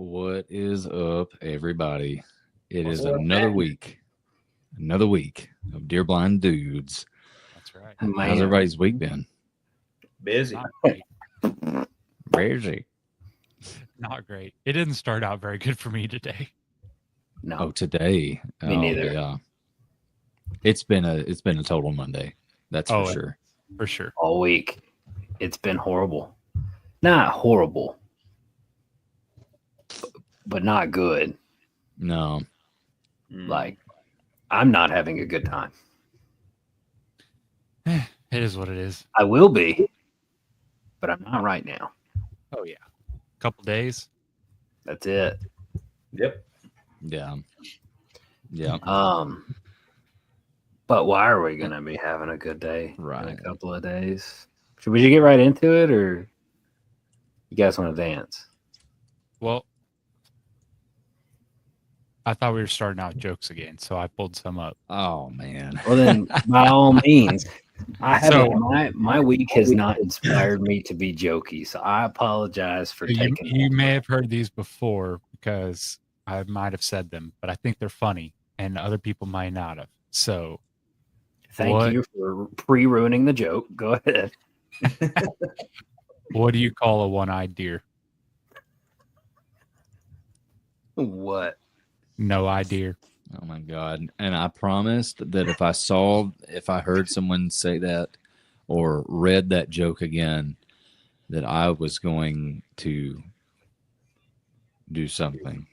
What is up, everybody? It What's is up, another week of Dear Blind Dudes. That's right. How's Man, everybody's week been? busy. Not great. Crazy. Not great. It didn't start out very good for me today. No, Oh, today. Me Oh, neither. yeah. It's been a total Monday. That's for Oh, sure. For sure. all week. It's been horrible. Not horrible, but not good. No. Like, I'm not having a good time. It is what it is. I will be, but I'm not right now. Oh yeah. Couple days. That's it. Yep. Yeah. Yeah. But why are we gonna be having a good day in Right. a couple of days? Should we just get right into it, or you guys want to dance? Well, I thought we were starting out jokes again, so I pulled some up. Oh, man. Well, then, by all means, I haven't. So- My week has not inspired me to be jokey, so I apologize for You, taking. you may have heard these before because I might have said them, but I think they're funny and other people might not have. So Thank What? you for pre-ruining the joke. Go ahead. what do you call a one-eyed deer? What? No idea. Oh, my God. And I promised that if I heard someone say that or read that joke again, that I was going to do something.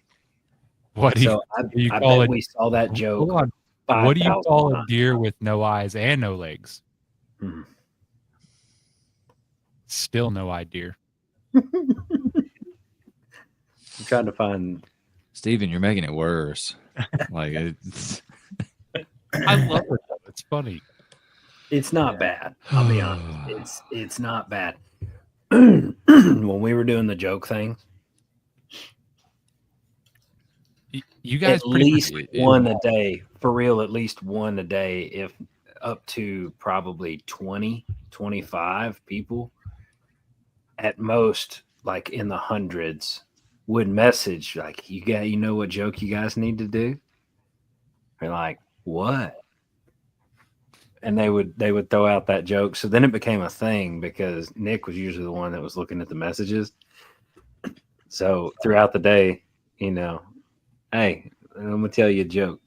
What do you, So you I call bet it? we saw that joke. Hold on. What do you 5,000 call a times. deer with no eyes and no legs? Hmm. Still no idea. I'm trying to find. Steven, you're making it worse. Like it's I love it. Though. It's funny. It's not bad. I'll be honest. It's not bad. When we were doing the joke thing, You guys at pretty least much- one a day, for real, at least one a day, if up to probably 20, 25 people at most, like in the hundreds, would message like, you know what joke you guys need to do? They're like, what? And they would throw out that joke. So then it became a thing because Nick was usually the one that was looking at the messages. So throughout the day, hey, I'm gonna tell you a joke.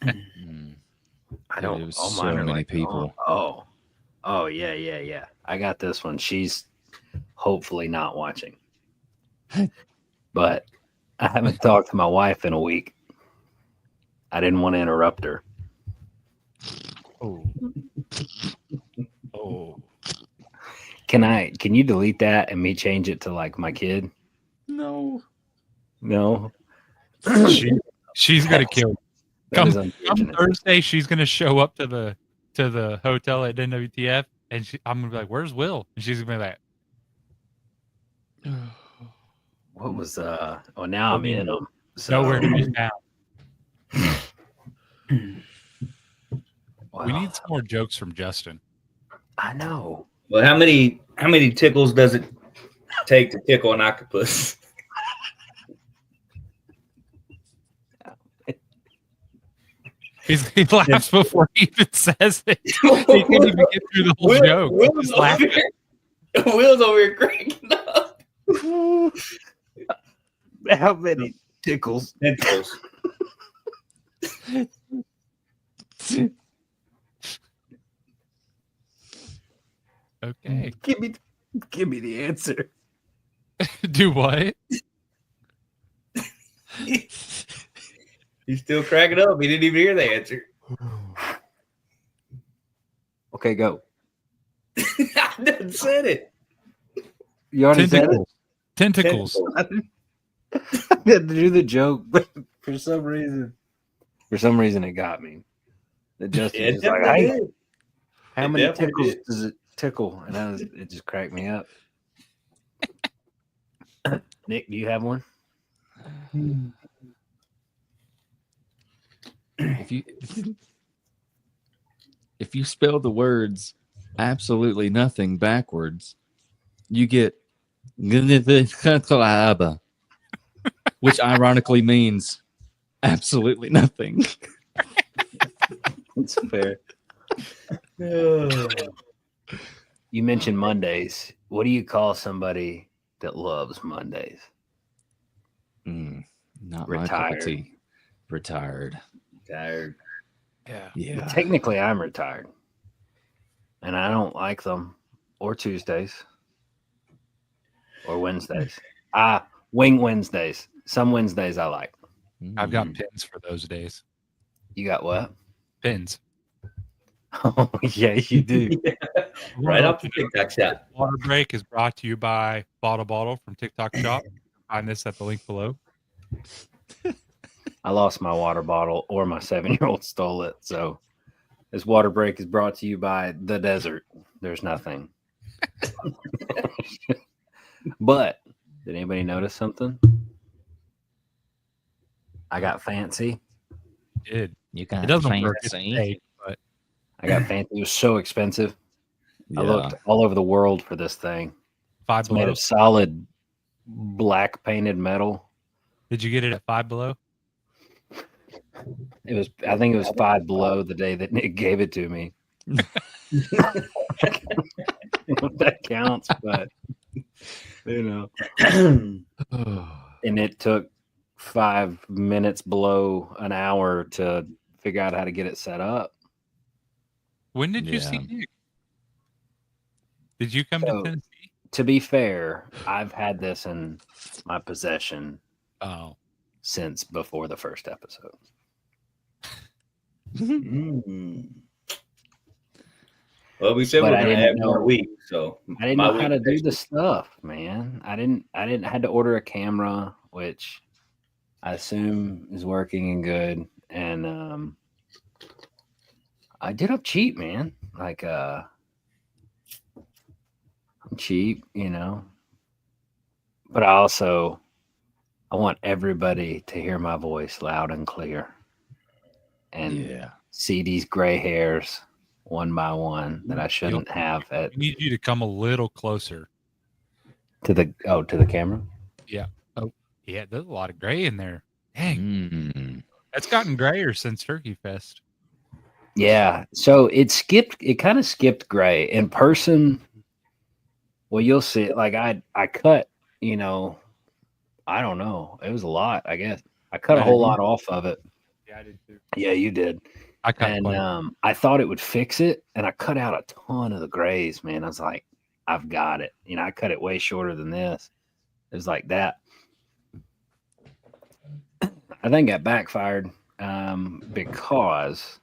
Mm. I Dude, don't. it was all so mine are many like, people. Oh, yeah. I got this one. She's hopefully not watching, but I haven't talked to my wife in a week. I didn't want to interrupt her. Oh. Oh. Can you delete that and me change it to like my kid? No. No. She's gonna kill you. That is Come unfortunate. Thursday, she's gonna show up to the hotel at NWTF, and I'm gonna be like, "Where's Will?" And she's gonna be like, What was Oh, now I'm in them. So "Nowhere to be found." wow. We need some more jokes from Justin. I know. Well, how many tickles does it take to tickle an octopus? He laughs before he even says it. He can't even get through the whole joke. Will's Just over laughing. here, Will's over here cracking up. How many tickles? Tentacles. Okay. Give me the answer. Do what? He's still cracking up. He didn't even hear the answer. Okay, go. I done said it. You already said it. Tentacles. I had to do the joke, but for some reason it got me. That Justin It was like, definitely "Hey, did. how It many definitely tickles did. does it tickle?" And it just cracked me up. Nick, do you have one? If you spell the words absolutely nothing backwards, you get which ironically means absolutely nothing. That's fair. You mentioned Mondays. What do you call somebody that loves Mondays? Not Retired. my cup of tea. Retired. Tired. Yeah. Yeah. Technically, I'm retired, and I don't like them or Tuesdays or Wednesdays. Wing Wednesdays. Some Wednesdays I like. I've got pins for those days. You got what? Pins. Oh, yeah, you do. Right off the TikTok shop. Water break is brought to you by Bottle from TikTok Shop. Find this at the link below. I lost my water bottle, or my 7-year-old stole it. So this water break is brought to you by the desert. There's nothing. But did anybody notice something? I got fancy. It got doesn't work. It's fancy. fake, but I got fancy. It was so expensive. Yeah. I looked all over the world for this thing. Five It's made Below. of solid black painted metal. Did you get it at Five Below? It was, I think it was Five Below the day that Nick gave it to me. That counts, but you know. And it took 5 minutes below an hour to figure out how to get it set up. When did you see Yeah. Nick? Did you come So- to Tennessee? To be fair, I've had this in my possession Oh, since before the first episode. Well, we said But we're I gonna didn't have know- more week, so I didn't my know how to week do next the week. stuff, man. I didn't had to order a camera, which I assume is working and good. And I did up cheap, man. Like I'm cheap, you know. But I want everybody to hear my voice loud and clear. And Yeah. see these gray hairs one by one that I shouldn't have I need you to come a little closer. to the camera. Yeah. Oh, yeah. There's a lot of gray in there. Dang, Mm. that's gotten grayer since Turkey Fest. Yeah. So it kind of skipped gray in person. Well, you'll see it. Like I cut, you know, I don't know. It was a lot, I guess. I cut a Yeah, whole you- lot off of it. Yeah, I did too. Yeah, you did. I cut And quite. I thought it would fix it, and I cut out a ton of the grays, man. I was like, I've got it. You know, I cut it way shorter than this. It was like that. I think that backfired because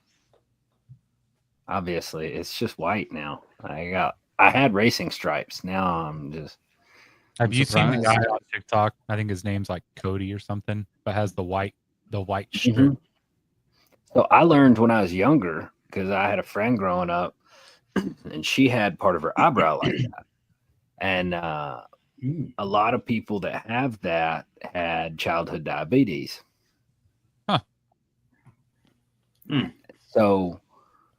obviously it's just white now. I had racing stripes. Now I'm just Have I'm you seen the guy surprised. on TikTok? I think his name's like Cody or something, but has the white strip. So I learned when I was younger because I had a friend growing up, and she had part of her eyebrow like that. And a lot of people that have that had childhood diabetes. Huh. So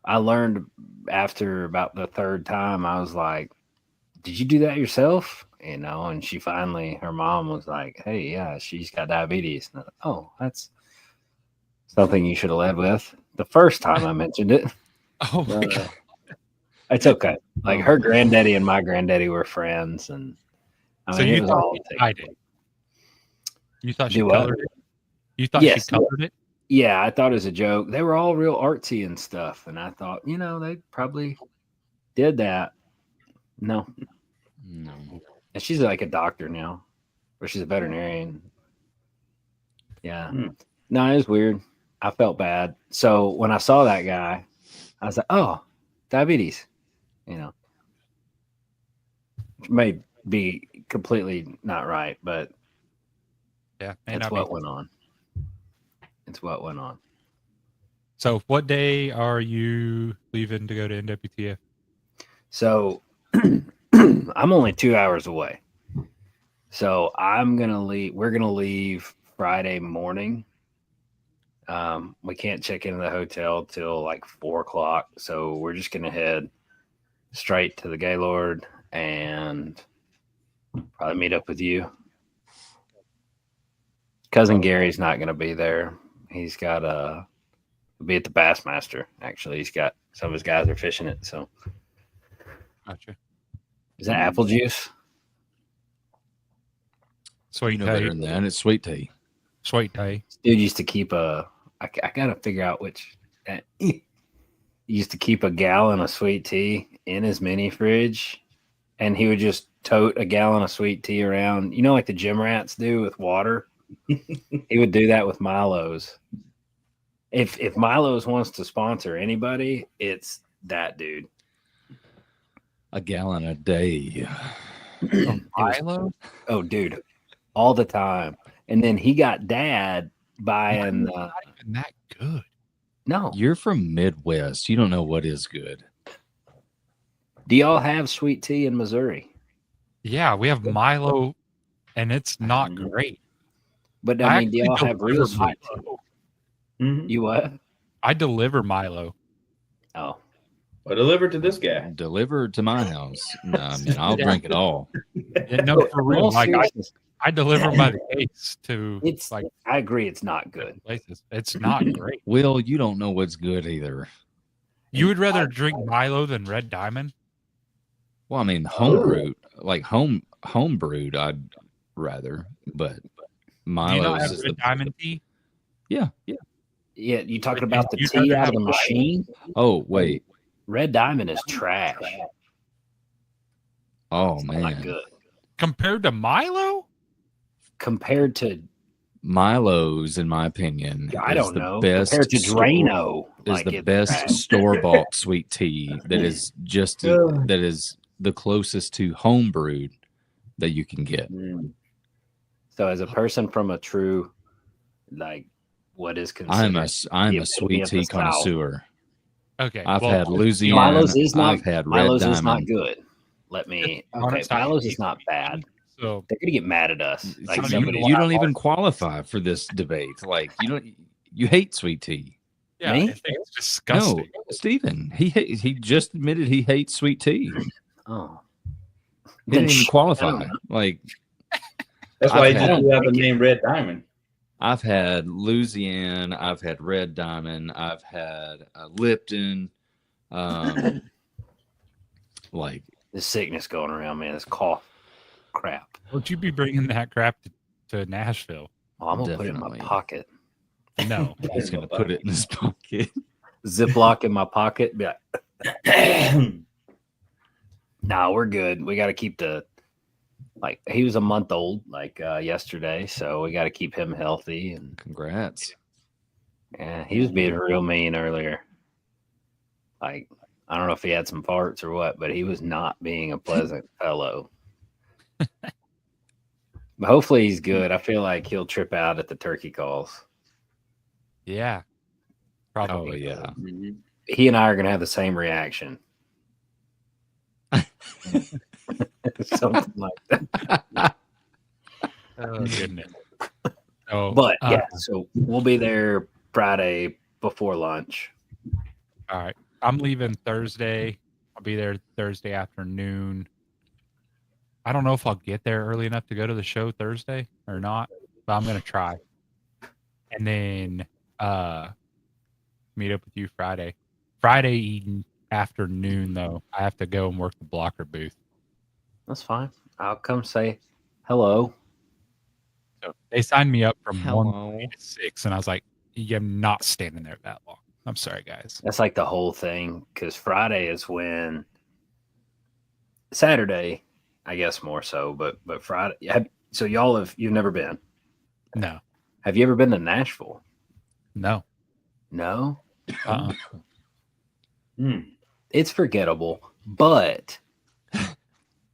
I learned after about the third time, I was like, did you do that yourself? You know, and her mom was like, hey, yeah, she's got diabetes. And I was like, oh, that's something you should have led with the first time I mentioned it. Oh my God. It's okay. Like her granddaddy and my granddaddy were friends, and I So mean, it you was thought all she dyed it? You thought she Do what? colored it? You thought Yes, she colored it? yeah. I thought it was a joke. They were all real artsy and stuff, and I thought, you know, they probably did that. No, No. and she's like a doctor now, or she's a veterinarian. Yeah. No, it was weird. I felt bad. So when I saw that guy, I was like, oh, diabetes, you know, which may be completely not right, but Yeah. may it's not what be. went on. It's what went on. So what day are you leaving to go to NWTF? So I'm only 2 hours away. So I'm going to leave. We're going to leave Friday morning. We can't check into the hotel till like 4:00. So we're just going to head straight to the Gaylord and Probably meet up with you. Cousin Gary's not going to be there. He's got he'll be at the Bassmaster. Actually, he's got some of his guys are fishing it. So, Gotcha. is that apple juice? Sweet You know better tea. than that. It's sweet tea. Sweet tea. Dude used to keep I got to figure out which. He used to keep a gallon of sweet tea in his mini fridge, and he would just tote a gallon of sweet tea around. You know, like the gym rats do with water. He would do that with Milo's. If Milo's wants to sponsor anybody, it's that dude. A gallon a day. Milo? Oh, dude, all the time. And then he got dad buying. Not even that good. No, You're from Midwest. You don't know what is good. do y'all have sweet tea in Missouri? Yeah, we have Milo, and it's not great. But I mean, do actually y'all have real deliver sweet tea? Milo. Mhm. You what? I deliver Milo. Oh, Well, deliver to this guy. Deliver to my house. No, I mean, I'll drink it all. Yeah, no, for real. all Like seriousness, I deliver by the case to it's like I agree, it's not good. places. It's not great. Will, you don't know what's good either. You would rather drink Milo than Red Diamond? Well, I mean, homebrewed, like home brewed, I'd rather, but Do you not Milo's have is Red Diamond tea? Yeah, you talking Would about the you tea rather out of have the Milo? machine? Oh, wait. Red Diamond is trash. Oh, It's not man. good Compared to Milo? compared to Milo's, in my opinion, I is don't the know best compared to Drano. is Like the it's best trash. store-bought sweet tea that is that is the closest to home brewed that you can get. Mm. So as a person from a true, like, what is I'm considered a the epitome sweet of tea the South. connoisseur. Okay. I've well, had Louisiana. Milo's is not. I've had Red Milo's is not Diamond. good. Let me. Okay, honest, I Milo's hate is not sweet bad. tea, So They're gonna get mad at us. Like So somebody. you don't even qualify for this debate. Like you hate sweet tea. yeah, Me? I think it's disgusting. No, Stephen. He just admitted he hates sweet tea. Oh, He didn't even I qualify. don't know. Like That's why I've you had- just have the name Red Diamond. I've had Louisiana, I've had Red Diamond, I've had Lipton, like This sickness going around, man. This cough, crap. Would you be bringing that crap to Nashville? Oh, I'm gonna put it in my Definitely. pocket. No. he's gonna put it in his pocket. Ziploc in my pocket. Be like, nah, we're good. We got to keep he was a month old yesterday, so we got to keep him healthy. And Congrats. yeah, he was being real mean earlier. Like, I don't know if he had some farts or what, but he was not being a pleasant fellow. But hopefully he's good. I feel like he'll trip out at the turkey calls. Yeah. Oh Probably. yeah. Mhm. He and I are going to have the same reaction. Something like that. Oh goodness. Oh, But yeah, so we'll be there Friday before lunch. all right. I'm leaving Thursday. I'll be there Thursday afternoon. I don't know if I'll get there early enough to go to the show Thursday or not, but I'm gonna try. And then meet up with you Friday. Friday afternoon though, I have to go and work the blocker booth. That's fine. I'll come say hello. So they signed me up from Hello. 1 to 6, and I was like, "Yeah, I'm not standing there that long. I'm sorry, guys." That's like the whole thing because Friday is when Saturday, I guess more so, but Friday. So you've never been? No, Have you ever been to Nashville? no. No, Uh-uh. Mm. it's forgettable, but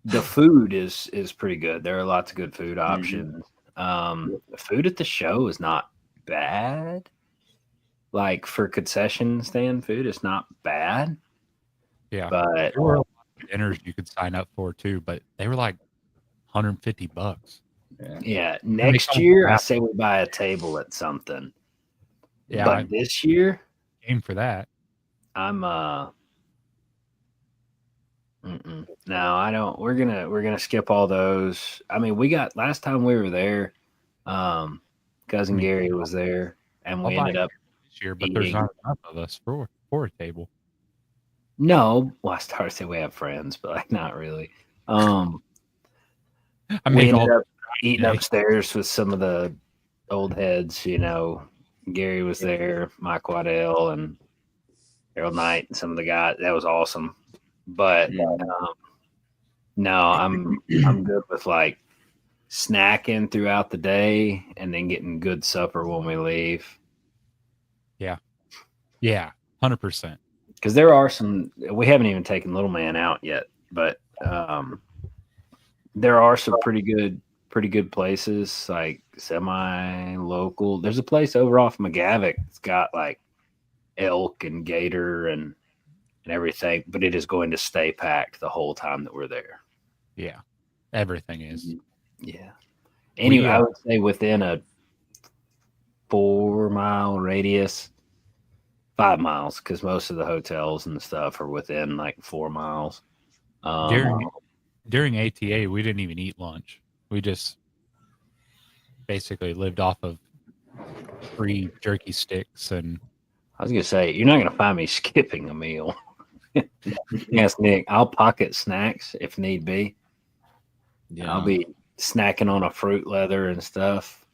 the food is pretty good. There are lots of good food options. The food at the show is not bad. Like for concession stand food, it's not bad. Yeah, But there were a lot of dinners you could sign up for too, but they were like $150. Yeah. yeah, they next come year I wrapped. say we buy a table at something. Yeah, But I this year came for that. I'm No, I don't. We're gonna skip all those. I mean, we got last time we were there. Cousin Gary was there, and we ended up this year, but there's eating. not enough of us for a table. No, well, I started to say we have friends, but like not really. I We make ended all up eating day. upstairs with some of the old heads. Gary was there, Mike Waddell, and Harold Knight, and some of the guys. That was awesome. But no, I'm good with like snacking throughout the day and then getting good supper when we leave. Yeah, 100%. Because there are some, we haven't even taken Little Man out yet, but there are some pretty good places, like semi-local. There's a place over off McGavick that's got like elk and gator and everything, but it is going to stay packed the whole time that we're there. Yeah, everything is. Yeah. Anyway, I would say within a 4-mile radius, 5 miles, because most of the hotels and stuff are within like 4 miles. During ATA, we didn't even eat lunch. We just basically lived off of free jerky sticks. And I was gonna say, you're not gonna find me skipping a meal. Yes, Nick, I'll pocket snacks if need be. Yeah. I'll be snacking on a fruit leather and stuff.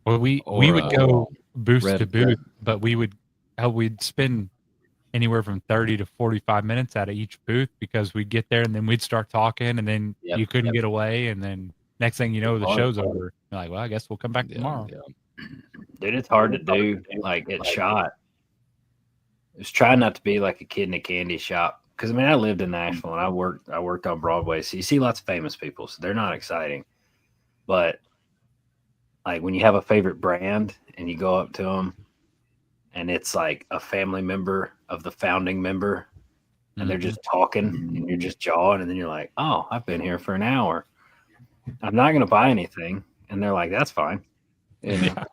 well, we would go booth to booth, but we'd spend anywhere from 30 to 45 minutes out of each booth because we'd get there and then we'd start talking and then you couldn't get away. And then next thing you know, the show's over. You're like, well, I guess we'll come back tomorrow. Yeah. Dude, it's hard to do. Like at Shot, just try not to be like a kid in a candy shop. Because I mean, I lived in Nashville and I worked on Broadway, so you see lots of famous people, so they're not exciting. But like when you have a favorite brand and you go up to them, and it's like a family member of the founding member, and they're just talking, and you're just jawing, and then you're like, "Oh, I've been here for an hour. I'm not going to buy anything," and they're like, "That's fine." Yeah.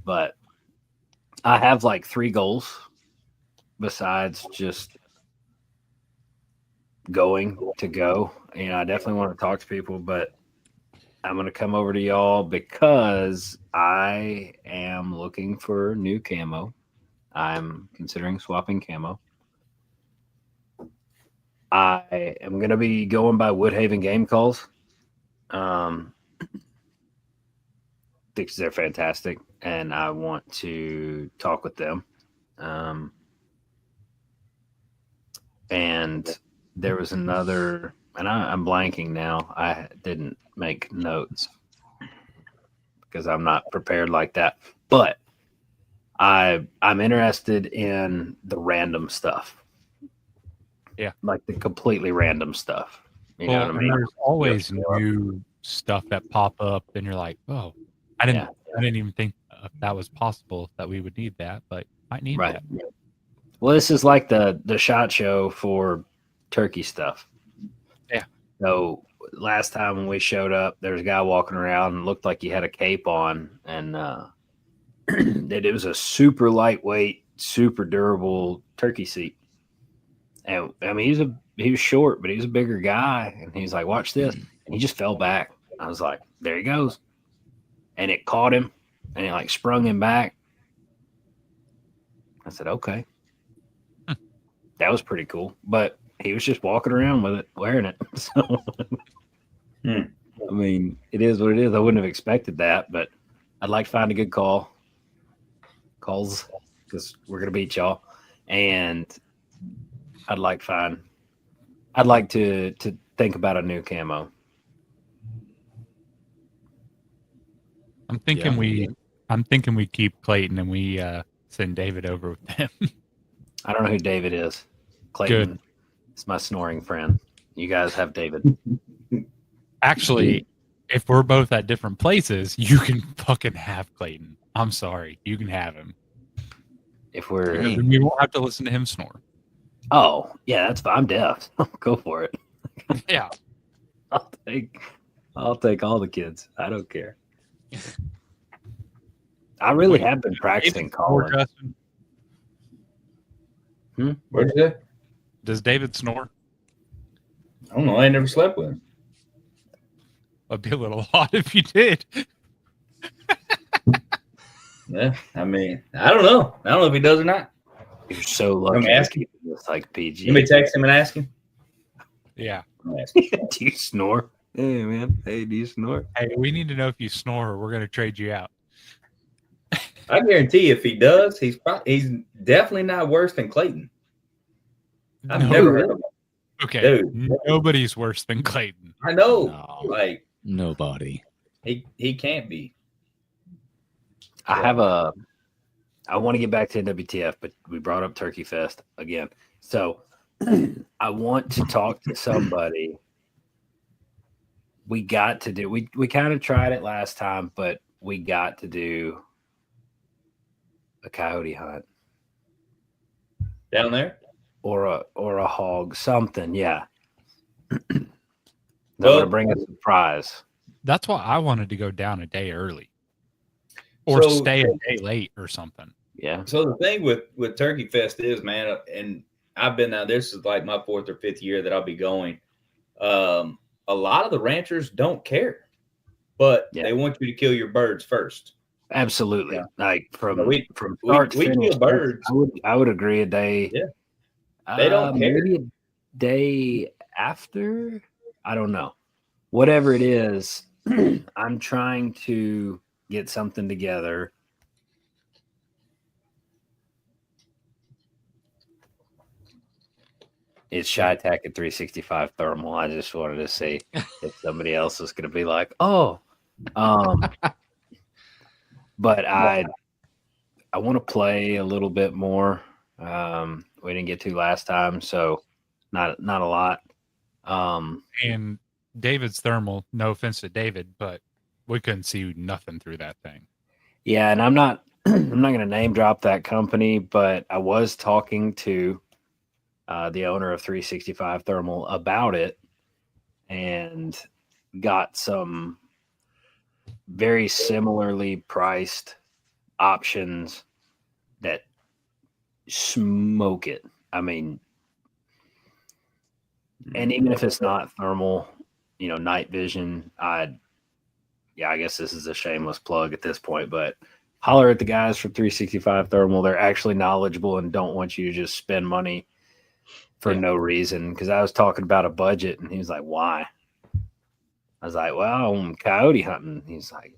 But I have like 3 goals besides just going to go. I definitely want to talk to people, but I'm going to come over to y'all because I am looking for new camo. I'm considering swapping camo. I am going to be going by Woodhaven Game Calls. Because they're fantastic, and I want to talk with them. And there was another, and I'm blanking now. I didn't make notes because I'm not prepared like that. But I'm interested in the random stuff. Yeah, like the completely random stuff. You know what I mean? There's always new stuff that pop up, and you're like, "Oh, I didn't even think that was possible that we would need that, but I need that." Well, this is like the SHOT Show for turkey stuff. Yeah. So last time when we showed up, there was a guy walking around and looked like he had a cape on, and it was a super lightweight, super durable turkey seat. And I mean, he was short, but he was a bigger guy, and he's like, "Watch this," and he just fell back. I was like, "There he goes," and it caught him, and it like sprung him back. I said, "Okay." That was pretty cool, but he was just walking around with it, wearing it. So, I mean, it is what it is. I wouldn't have expected that, but I'd like to find a good calls because we're gonna beat y'all, and I'd like to think about a new camo. I'm thinking we keep Clayton and we send David over with them. I don't know who David is. Clayton is my snoring friend. You guys have David. Actually, if we're both at different places, you can fucking have Clayton. I'm sorry. You can have him. If we're... We won't have to listen to him snore. Oh, yeah, that's fine. I'm deaf. Go for it. Yeah. I'll take all the kids. I don't care. I really have been practicing calling. What'd you say? Does David snore? I don't know. I ain't never slept with him. It'd be a little odd if you did. Yeah, I mean, I don't know. I don't know if he does or not. You're so Let lucky. me ask him. It's like PG. You may text him and ask him. Yeah. I'll ask him. Do you snore? Hey man. Hey, do you snore? Hey, we need to know if you snore or we're going to trade you out. I guarantee if he does, he's definitely not worse than Clayton. I've No. never heard of him. Okay. Dude. Nobody's worse than Clayton. I know. No. Like Nobody. he can't be. I want to get back to NWTF, but we brought up Turkey Fest again. So I want to talk to somebody. We got to do, we kind of tried it last time, but we got to do a coyote hunt Down there? or a hog, something. Yeah. That Well- would bring a surprise. That's why I wanted to go down a day early or So- stay a day late or something. Yeah. So the thing with Turkey Fest is, man, and I've been now. This is like my 4th or 5th year that I'll be going. A lot of the ranchers don't care, but Yeah. they want you to kill your birds first. Absolutely. Yeah. Like from We- start to we kill finish, birds. I would agree a day. Yeah. They don't care. Maybe a day after. I don't know. Whatever it is, I'm trying to get something together. It's Chi-Tac at 365 thermal. I just wanted to see if somebody else was going to be like, oh, but I want to play a little bit more. We didn't get to last time, so not a lot. And David's thermal, no offense to David, but we couldn't see nothing through that thing. Yeah, and I'm not I'm not going to name drop that company, but I was talking to the owner of 365 Thermal about it and got some very similarly priced options that smoke it. I mean, and even if it's not thermal, night vision, I guess this is a shameless plug at this point, but holler at the guys from 365 Thermal. They're actually knowledgeable and don't want you to just spend money for no reason. Because I was talking about a budget, and he was like, "Why?" I was like, "Well, I'm coyote hunting." He's like,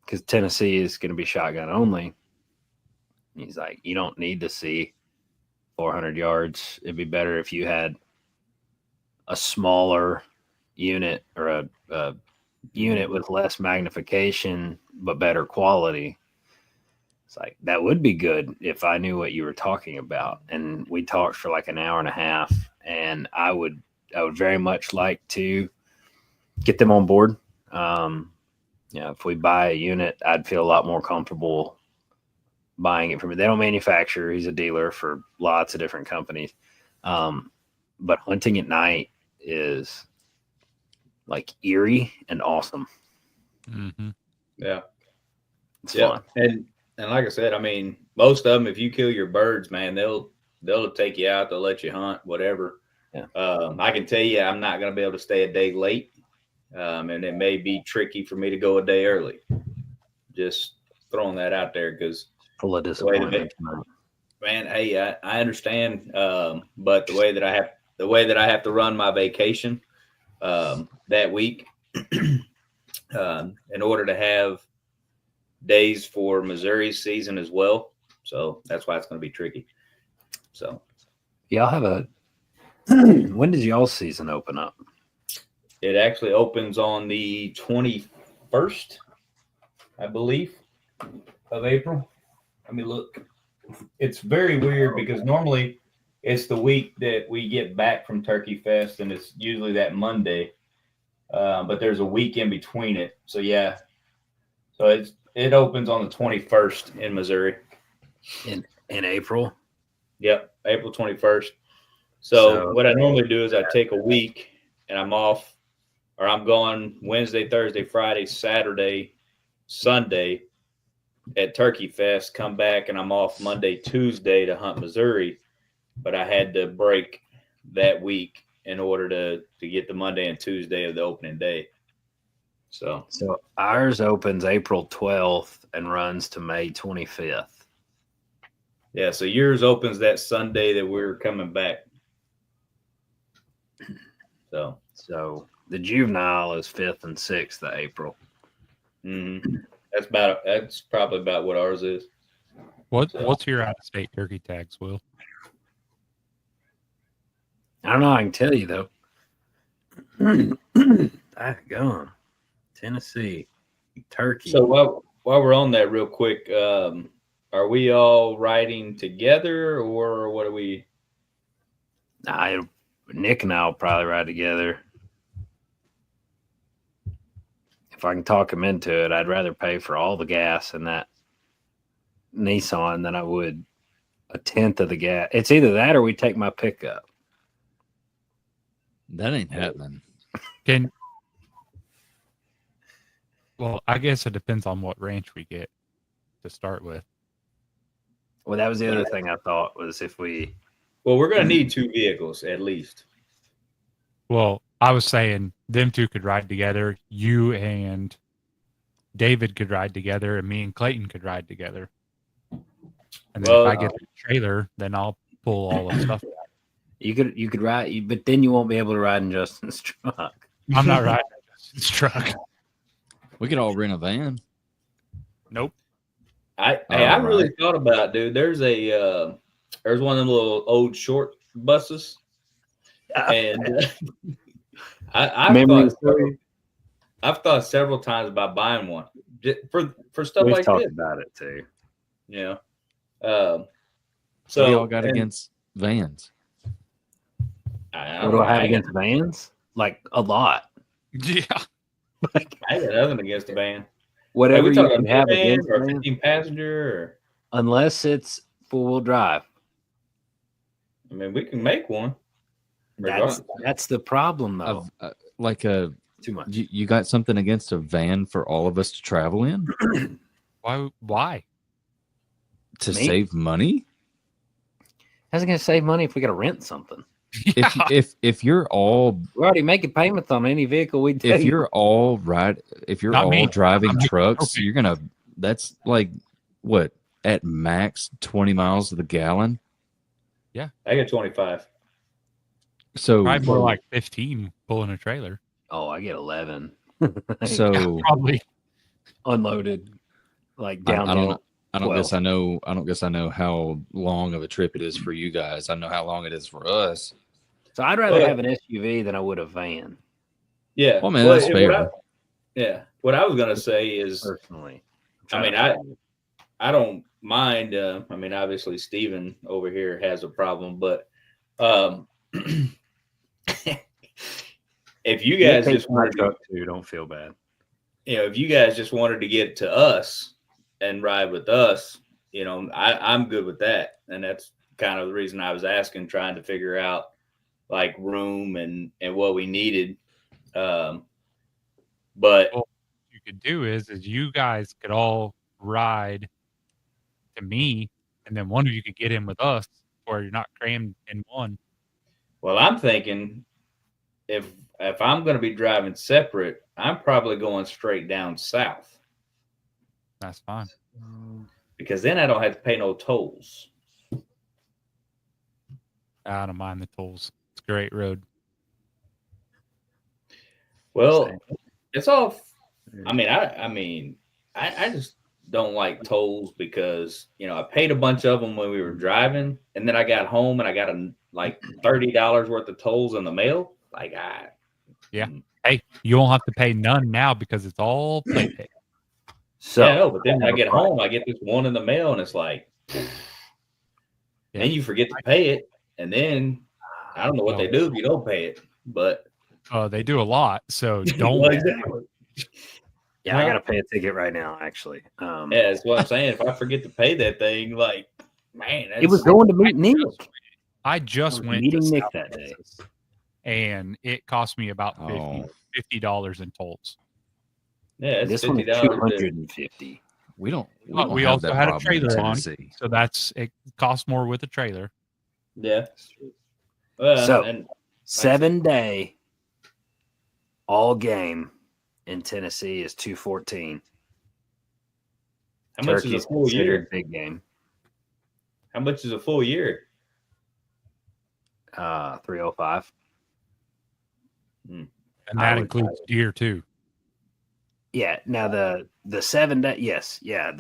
"Because Tennessee is going to be shotgun only." He's like, "You don't need to see 400 yards. It'd be better if you had a smaller unit or a unit with less magnification but better quality." It's like, that would be good if I knew what you were talking about. And we talked for like an hour and a half, and I would very much like to get them on board. If we buy a unit, I'd feel a lot more comfortable buying it from him. They don't manufacture. He's a dealer for lots of different companies. But hunting at night is like eerie and awesome. Mm-hmm. Yeah. It's Yeah. fun. And like I said, I mean, most of them, if you kill your birds, man, they'll take you out. They'll let you hunt, whatever. Yeah. I can tell you, I'm not going to be able to stay a day late. And it may be tricky for me to go a day early. Just throwing that out there, because Full of disappointment. man, hey, I understand. But the way that I have to run my vacation that week, in order to have days for Missouri's season as well. So that's why it's going to be tricky. So Y'all have a when does y'all's season open up? it actually opens on the 21st, I believe, of April. Let me look. It's very weird because normally it's the week that we get back from Turkey Fest, and it's usually that Monday. But there's a week in between it. So yeah. So it opens on the 21st in Missouri. In April? Yep, April 21st. So what I normally do is I take a week and I'm off, or I'm gone Wednesday, Thursday, Friday, Saturday, Sunday at Turkey Fest, come back, and I'm off Monday, Tuesday to hunt Missouri. But I had to break that week in order to get the Monday and Tuesday of the opening day. So ours opens April 12th and runs to May 25th. yeah, so yours opens that Sunday that we're coming back. So the juvenile is 5th and 6th of April. mm-hmm. That's probably about what ours is. What's your out of state turkey tags, Will? I don't know. I can tell you though. Gone. Tennessee turkey. So while we're on that, real quick, are we all riding together, or what are we? Nick and I will probably ride together. If I can talk him into it, I'd rather pay for all the gas in that Nissan than I would a tenth of the gas. It's either that or we take my pickup. That ain't happening. Well, I guess it depends on what ranch we get to start with. Well, that was the other thing I thought was if we. Well, we're going to need 2 vehicles at least. Well, I was saying them two could ride together. You and David could ride together, and me and Clayton could ride together. And then if I get the trailer, then I'll pull all the stuff out. You could ride, but then you won't be able to ride in Justin's truck. I'm not riding in Justin's truck. We could all rent a van. Nope. I really thought about it, dude. There's one of them little old short buses, and I've thought several times about buying one for stuff We've like talked this. about it too. Yeah. So we all got against vans. What do I have against vans? Like a lot. Yeah. I got nothing against a van. Whatever you can have against or a 15 passenger, or unless it's 4-wheel drive. I mean, we can make one. That's the problem, though. Too much. You got something against a van for all of us to travel in? Why? To save money? How's it going to save money if we got to rent something? Yeah. If you're all, we're already making payments on any vehicle we take. If you're all driving trucks, you're gonna. That's like what at max 20 miles to the gallon. Yeah, I get 25. So probably more like 15 pulling a trailer. Oh, I get 11. So probably unloaded, like downhill. I don't guess I know how long of a trip it is for you guys. I know how long it is for us. So I'd rather have an SUV than I would a van. Yeah. Well, man, that's fair. What I was gonna say is, personally, I don't mind. I mean, obviously, Steven over here has a problem, but if you guys just wanted to, don't feel bad. If you guys just wanted to get to us and ride with us, I'm good with that, and that's kind of the reason I was asking, trying to figure out like room and what we needed. But what you could do is you guys could all ride to me, and then one of you could get in with us, or you're not crammed in one. Well, I'm thinking if I'm going to be driving separate, I'm probably going straight down south. That's fine. Because then I don't have to pay no tolls. I don't mind the tolls. It's a great road. Well, it's all. I just don't like tolls because I paid a bunch of them when we were driving, and then I got home and I got like $30 worth of tolls in the mail. Yeah. Hey, you won't have to pay none now because it's all prepaid. So yeah, no, but then when I get home, I get this one in the mail, and it's like, then you forget to pay it, and then I don't know what they do if you don't pay it, but they do a lot. So don't. Yeah, I gotta pay a ticket right now. Actually, yeah, that's what I'm saying. If I forget to pay that thing, like, man, it was going to meet Nick. I just went meeting to Nick that day, and it cost me about $50 in tolls. Yeah, this one was $250. We also had a trailer on, so it costs more with a trailer. Yeah. 7-day all game in Tennessee is $214. How much Turkey is a full considered year? big game. How much is a full year? $305. And I that would- includes deer too. Yeah. Now the 7-day, yes, yeah.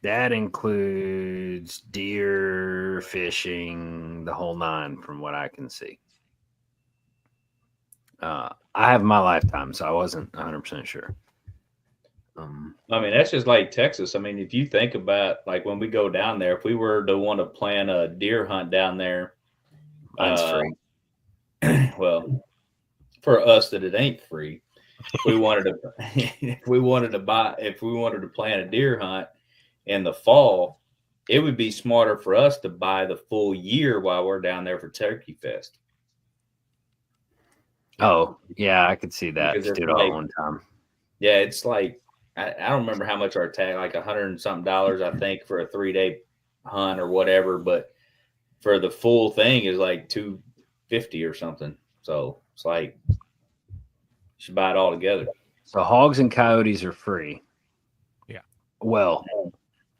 That includes deer, fishing, the whole nine, from what I can see. I have my lifetime, so I wasn't 100% sure. I mean, that's just like Texas. I mean, if you think about like when we go down there, if we were to want to plan a deer hunt down there, Mine's free. well, for us that it ain't free. If we wanted to, if we wanted to plan a deer hunt in the fall, it would be smarter for us to buy the full year while we're down there for Turkey Fest. Oh, yeah, I could see that. Because Just it's do it all like- at one time. Yeah, it's like I don't remember how much our tag, like $100 and something, I think, for a 3-day hunt or whatever. But for the full thing is like $250 or something. So it's like you should buy it all together. So hogs and coyotes are free. Yeah. Well,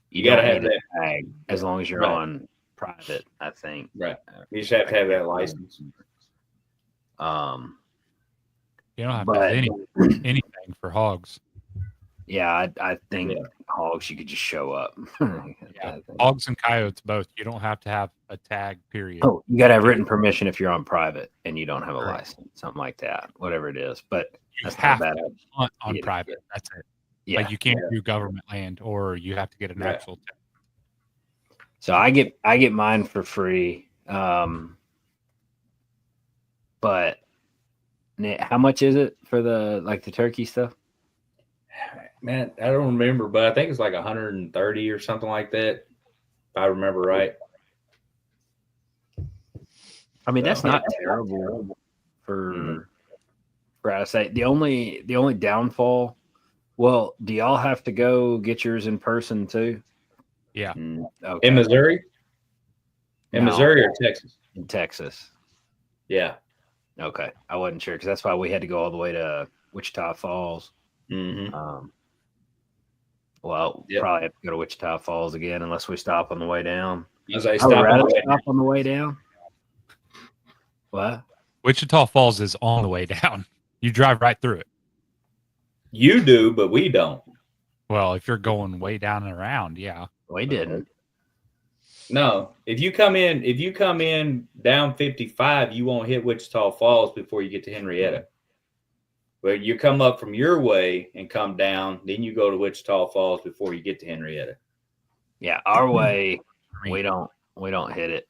you gotta don't have need that. a tag as long as you're Right. on private, I think. Right. You just have to have that license. You don't have But- to have anything for hogs. Yeah, I think Yeah. hogs you could just show up. Yeah. Hogs and coyotes both. You don't have to have a tag. Period. Oh, you got to have written permission if you're on private and you don't have a Right. license, something like that, whatever it is. But you that's have not to bad. hunt on Yeah. private. That's it. Yeah. Like you can't do government land, or you have to get an Right. actual tag. So I get mine for free. But Nick, how much is it for the turkey stuff? Man, I don't remember, but I think it's like 130 or something like that. If I remember right. I mean, that's So- not terrible for Mhm. out of state. The only downfall. Well, do y'all have to go get yours in person too? Yeah. Okay. In Missouri? In No. Missouri or Texas? In Texas. Yeah. Okay, I wasn't sure because that's why we had to go all the way to Wichita Falls. Mm-hmm. Well, Yep. probably have to go to Wichita Falls again unless we stop on the way down. As I I would stop on rather the way- stop on the way down. What? Wichita Falls is on the way down. You drive right through it. You do, but we don't. Well, if you're going way down and around, yeah. We didn't. No. If you come in down 55, you won't hit Wichita Falls before you get to Henrietta. But you come up from your way and come down, then you go to Wichita Falls before you get to Henrietta. Yeah, our way we don't hit it.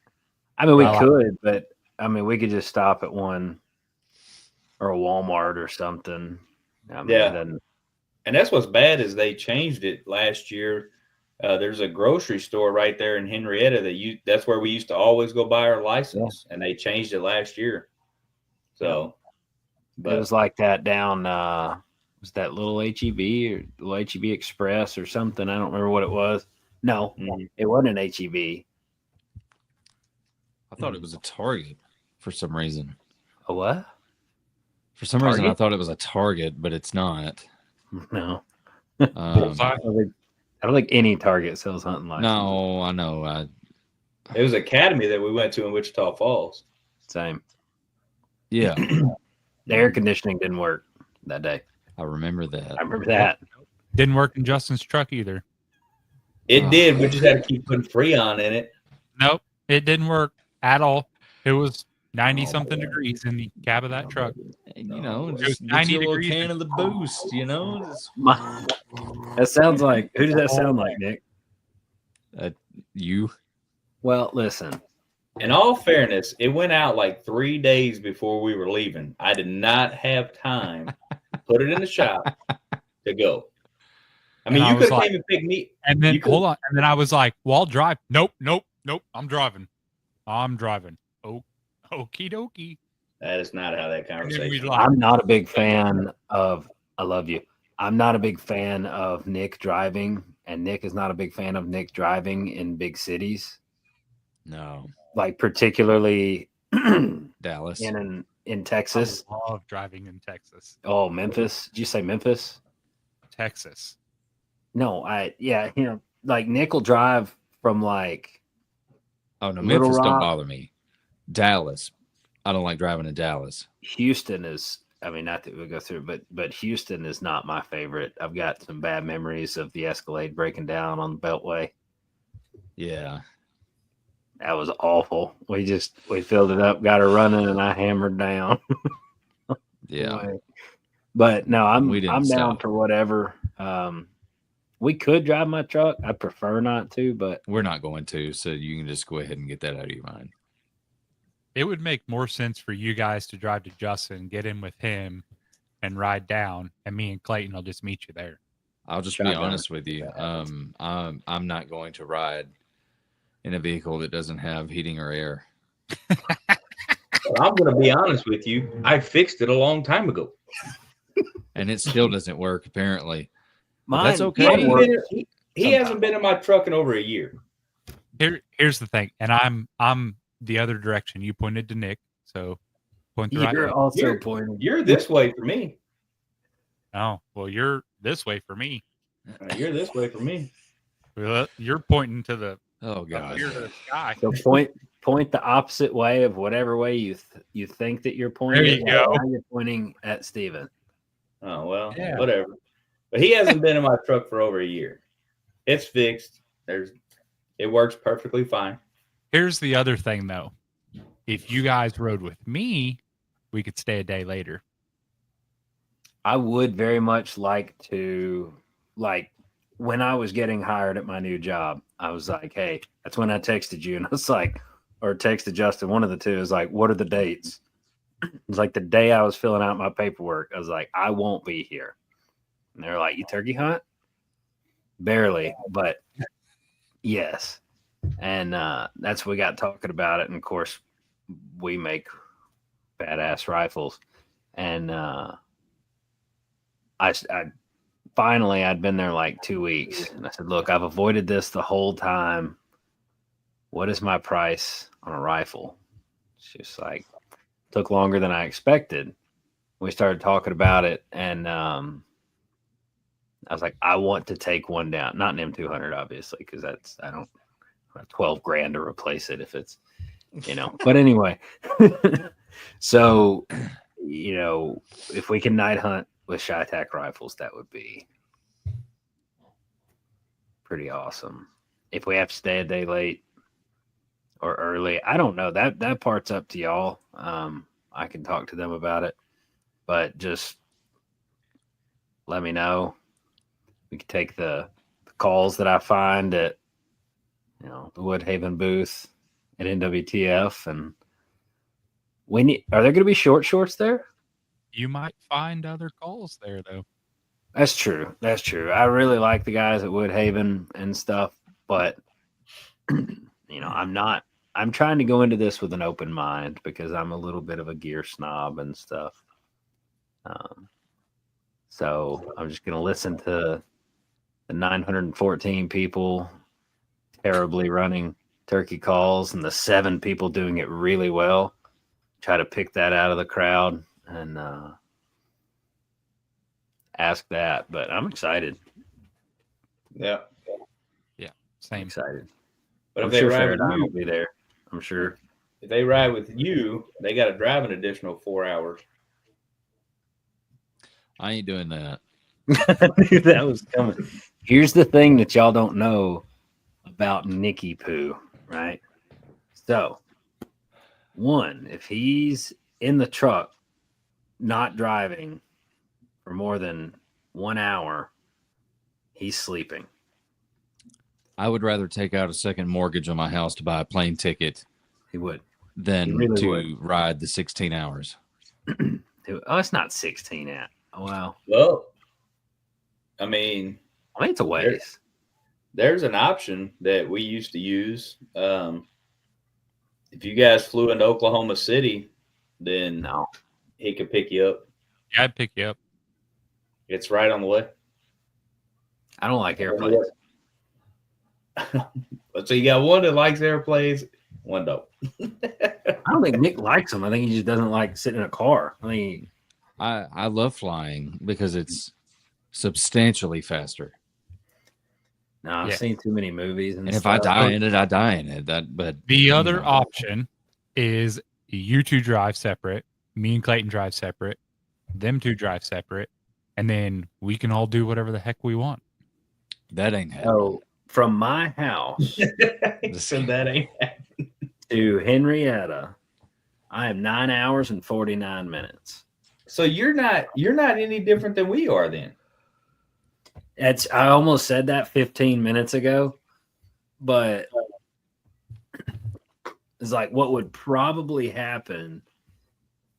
I mean, we Well, could, but I mean, we could just stop at one or a Walmart or something. I mean, Yeah. then And that's what's bad is they changed it last year. There's a grocery store right there in Henrietta that's where we used to always go buy our license, and they changed it last year. So, it was like that down. Was that little HEB or little HEB Express or something? I don't remember what it was. No, Mhm. it wasn't an HEB. I thought it was a Target for some reason. A what? For some reason, I Target? thought it was a Target, but it's not. No, Um, I don't think any Target sells hunting licenses. no, I know. it was Academy that we went to in Wichita Falls. Same. Yeah, The air conditioning didn't work that day. I remember that. I remember that. Didn't work in Justin's truck either. It did. We just had to keep putting Freon in it. Nope, it didn't work at all. It was 90 something degrees in the cab of that truck. And, was just get 90 you a little degrees. can of the boost. Just, That sounds like, who does that sound like, Nick? you. Well, listen. In all fairness, it went out like 3 days before we were leaving. I did not have time to put it in the shop to go. I mean, And I you was could have like- came and picked me. And then You could- hold on. And then I was like, well, I'll drive. Nope. I'm driving. Oh, okie dokie. That is not how that And then we conversation. like, I'm not a big fan of, I love you. I'm not a big fan of Nick driving, and Nick is not a big fan of Nick driving in big cities. No. Like, particularly Dallas. in Texas. I love driving in Texas. Oh, Memphis. Did you say Memphis? Texas. No, like Nick will drive from like Oh no, Little Memphis don't Rock. bother me. Dallas, I don't like driving to Dallas. Houston is. I mean, not that we go through, but Houston is not my favorite. I've got some bad memories of the Escalade breaking down on the Beltway. Yeah, That was awful. We filled it up, got her running, and I hammered down. yeah. But no, I'm We didn't down stop. for whatever. We could drive my truck. I prefer not to, but We're not going to, so you can just go ahead and get that out of your mind. It would make more sense for you guys to drive to Justin, get in with him, and ride down, and me and Clayton will just meet you there. I'll just be Shotgun. honest with you. I'm not going to ride in a vehicle that doesn't have heating or air. Well, I'm going to be honest with you. I fixed it a long time ago. And it still doesn't work, apparently. mine, That's okay. He mine hasn't works. been- he hasn't been in my truck in over a year. Here's the thing, and I'm the other direction. You pointed to Nick, so point the right You're way. also You're- pointing. You're this way for me. Oh, well, you're this way for me. You're this way for me. Well, you're pointing to the Oh up God. here to the sky. So point the opposite way of whatever way you think that you're pointing. There you go. Now you're pointing at Steven. Oh, well, Yeah. whatever. But he hasn't been in my truck for over a year. It's fixed. It works perfectly fine. Here's the other thing, though. If you guys rode with me, we could stay a day later. I would very much like to, like, when I was getting hired at my new job, I was like, hey, that's when I texted you. And I was like, or texted Justin, one of the two is like, what are the dates? It's like the day I was filling out my paperwork, I was like, I won't be here. And they're like, you turkey hunt? Barely, but yes. And that's we got talking about it. And of course, we make badass rifles. And I finally, I'd been there like 2 weeks. And I said, look, I've avoided this the whole time. What is my price on a rifle? It's just like, took longer than I expected. We started talking about it, and I was like, I want to take one down, not an M200, obviously, because I don't have 12 grand to replace it if it's, But anyway, so if we can night hunt with ShyTac rifles, that would be pretty awesome. If we have to stay a day late or early, I don't know. That part's up to y'all. I can talk to them about it, but just let me know. We can take the calls that I find at the Woodhaven booth at NWTF, and are there going to be short shorts there? You might find other calls there, though. That's true. I really like the guys at Woodhaven and stuff, but I'm trying to go into this with an open mind because I'm a little bit of a gear snob and stuff. So I'm just going to listen to the 914 people terribly running turkey calls and the 7 people doing it really well. Try to pick that out of the crowd and ask that. But I'm excited. Yeah. Same. I'm excited. But I'm if they sure ride with Faradine you, will be there. I'm sure. if they ride with you, they got to drive an additional 4 hours. I ain't doing that. I knew that was coming. Here's the thing that y'all don't know about Nicky Poo, right? So, one, if he's in the truck not driving for more than 1 hour, he's sleeping. I would rather take out a second mortgage on my house to buy a plane ticket He would. than He really to would. ride the 16 hours. Oh, it's not 16 at. Oh, wow. Well, I mean, It's a ways. there's an option that we used to use. If you guys flew into Oklahoma City, then No. he could pick you up. Yeah, I'd pick you up. It's right on the way. I don't like airplanes. So you got one that likes airplanes, One dog. I don't think Nick likes them. I think he just doesn't like sitting in a car. I mean, I love flying because it's substantially faster. no, I've Yeah. seen too many movies and And if I stuff. die in it, I die in it. But The other know. option is you two drive separate, me and Clayton drive separate, them two drive separate, and then we can all do whatever the heck we want. that ain't happening. So from my house So that ain't to Henrietta, I am 9 hours and 49 minutes. so you're not any different than we are then. I almost said that 15 minutes ago, but it's like what would probably happen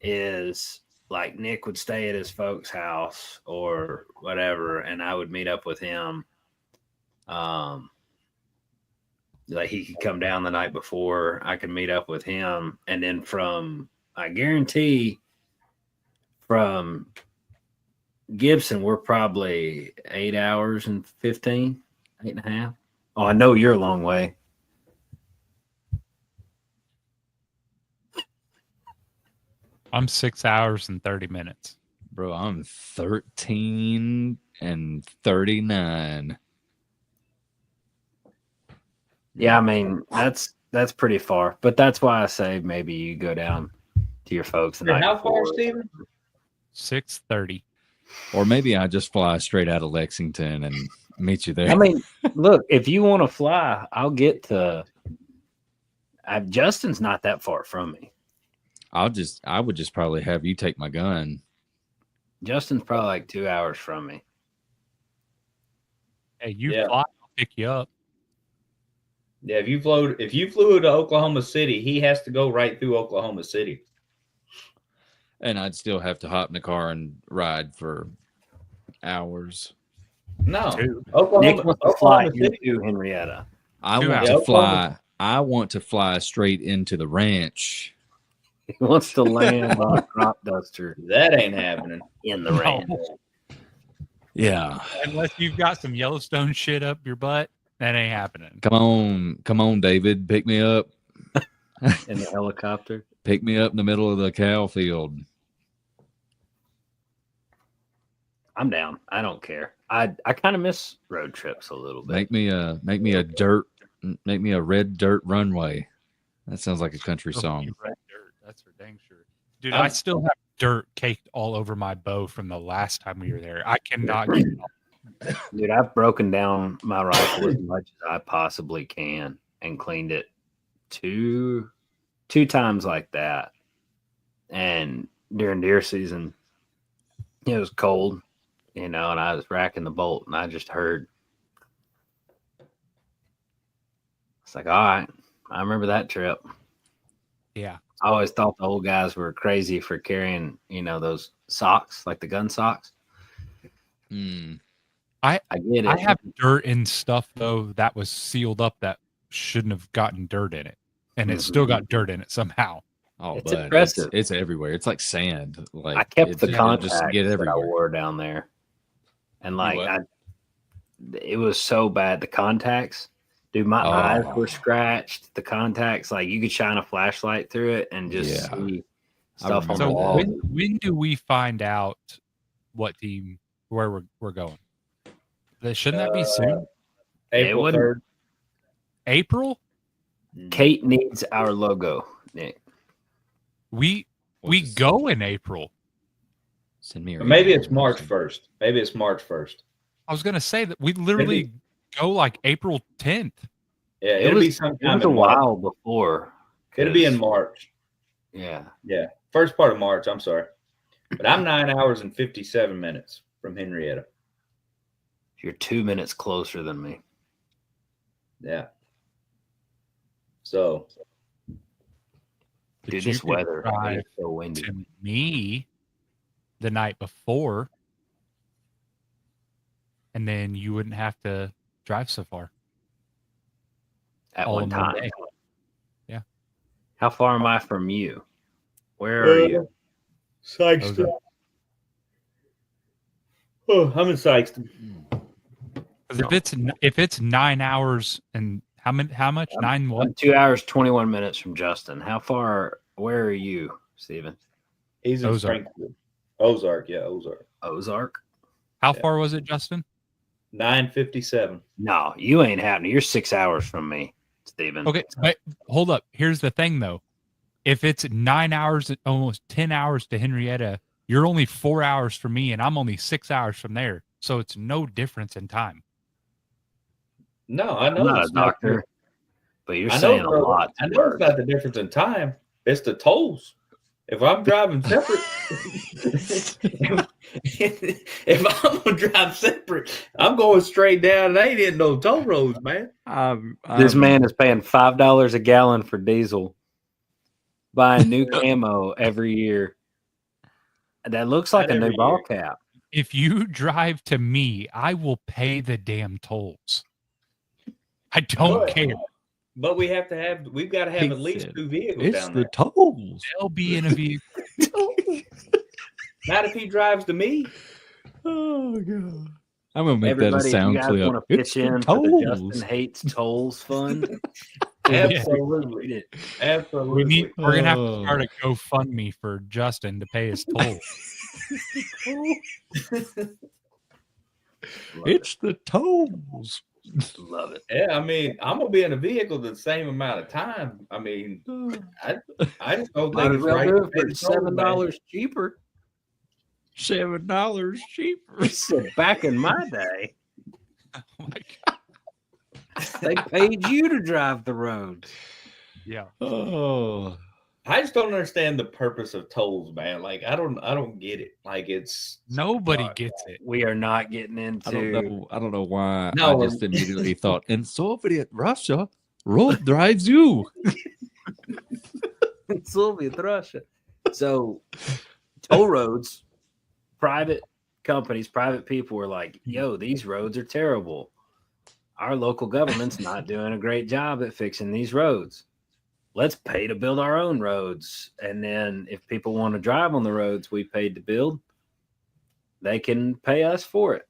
is like Nick would stay at his folks' house or whatever, and I would meet up with him. Like he could come down the night before, I could meet up with him, and then I guarantee from Gibson, we're probably 8 hours and 15, 8.5. Oh, I know you're a long way. I'm 6 hours and 30 minutes. Bro, I'm 13 and 39. Yeah, I mean that's pretty far, but that's why I say maybe you go down to your folks. And how far, Steven? 6:30. Or maybe I just fly straight out of Lexington and meet you there. I mean, look, if you want to fly, I'll get to. Justin's not that far from me. I would just probably have you take my gun. Justin's probably like 2 hours from me. Hey, you Yeah. fly, I'll pick you up. Yeah, if you flew to Oklahoma City, he has to go right through Oklahoma City. And I'd still have to hop in the car and ride for hours. No, Two. Nick wants to fly Oklahoma you City. to Henrietta. I 2 want hours. to Oklahoma- fly. I want to fly straight into the ranch. He wants to land on a crop duster That ain't happening. in the No. ranch. Yeah. Unless you've got some Yellowstone shit up your butt, that ain't happening. Come on, David. Pick me up. In the helicopter. Pick me up in the middle of the cow field. I'm down. I don't care. I kind of miss road trips a little bit. Make me a red dirt runway. That sounds like a country song. Red dirt, that's for dang sure. Dude, I'm- I still have dirt caked all over my bow from the last time we were there. I cannot get it off. Dude, I've broken down my rifle as much as I possibly can and cleaned it two times like that. And during deer season, it was cold, and I was racking the bolt, and I just heard. It's like, all right, I remember that trip. Yeah. I always thought the old guys were crazy for carrying, those socks, like the gun socks. Mm. I get it. I have dirt and stuff though that was sealed up that shouldn't have gotten dirt in it, and it still got dirt in it somehow. Oh, It's but impressive. it's everywhere. It's like sand. Like I kept it the just- contacts just get that I everywhere. wore down there, and like what? it was so bad. The contacts, dude, my Oh. eyes were scratched. The contacts, like you could shine a flashlight through it and just Yeah. see I stuff on the remember wall. that. when do we find out what team where we're going? Shouldn't that be soon? April wouldn't- 3rd. April? Kate needs our logo, Nick. We We'll just go in April. Send me. Or maybe it's March 1st. Maybe it's March 1st. I was gonna say that we literally go like April 10th. Yeah, It it'll be was sometime a in March. while before. It'll be in 'cause- March. Yeah, Yeah, first part of March. I'm sorry, but I'm 9 hours and 57 minutes from Henrietta. you're 2 minutes closer than me. Yeah. So But Dude, you this could weather drive is so windy. to me the night before, and then you wouldn't have to drive so far. At all one in one time. day. Yeah. How far am I from you? Where are you? Sykeston. Oh, I'm in Sykeston. Because if it's 9 hours and How much? Nine what? I'm 2 hours 21 minutes from Justin. Where are you, Steven? He's in Ozark. Springfield. Ozark. Ozark? How far was it, Justin? 9:57. No, you ain't happening. You're 6 hours from me, Steven. Okay, but hold up. Here's the thing, though. If it's 9 hours, almost 10 hours to Henrietta, you're only 4 hours from me, and I'm only 6 hours from there. So it's no difference in time. No, I know. I'm not a it's not doctor, but you're I saying know, a lot. I know it's not the difference in time. It's the tolls. If I'm driving separate, if I'm gonna drive separate, I'm going straight down. And I ain't in no toll roads, man. This man is paying $5 a gallon for diesel, buying new camo every year. That looks like a new ball cap. If you drive to me, I will pay the damn tolls. I don't care. But we've got to have at least 2 vehicles down there. It's the tolls. They'll be in a vehicle. Not if he drives to me. Oh god! I'm gonna make that a Everybody, sound if you guys clip. want to pitch in for the Justin Hates Tolls Fund? Absolutely. Absolutely. We're gonna have to start a GoFundMe for Justin to pay his tolls. It's the tolls. Love it. Yeah, I mean, I'm gonna be in a vehicle the same amount of time. I mean, I just don't think it's right. It's $7 cheaper. $7 cheaper. So back in my day, Oh my god! they paid you to drive the roads. Yeah. Oh, I just don't understand the purpose of tolls, man. Like, I don't get it. Like, it's Nobody gets it. We are not getting into. I don't know why. No. I just immediately thought, in Soviet Russia, road drives you. Soviet Russia. So, toll roads, private companies, private people were like, yo, these roads are terrible. Our local government's not doing a great job at fixing these roads. Let's pay to build our own roads. And then if people want to drive on the roads we paid to build, they can pay us for it.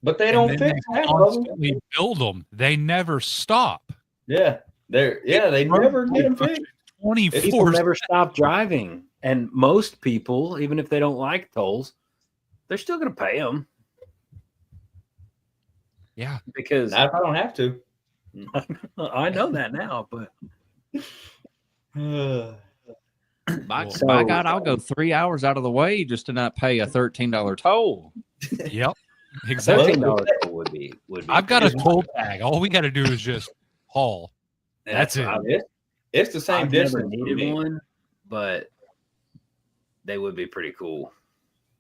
But they don't fix They constantly build them. They never stop. Yeah, they never get them fixed. 24. People never stop driving. And most people, even if they don't like tolls, they're still going to pay them. Yeah. Because Not if I don't have to. I know that now, but By God, I'll go 3 hours out of the way just to not pay a $13 toll. Yep. Exactly. $13 would be. I've got a toll tag. All we got to do is just haul. That's it. It's the same I've never distance. needed one, but they would be pretty cool.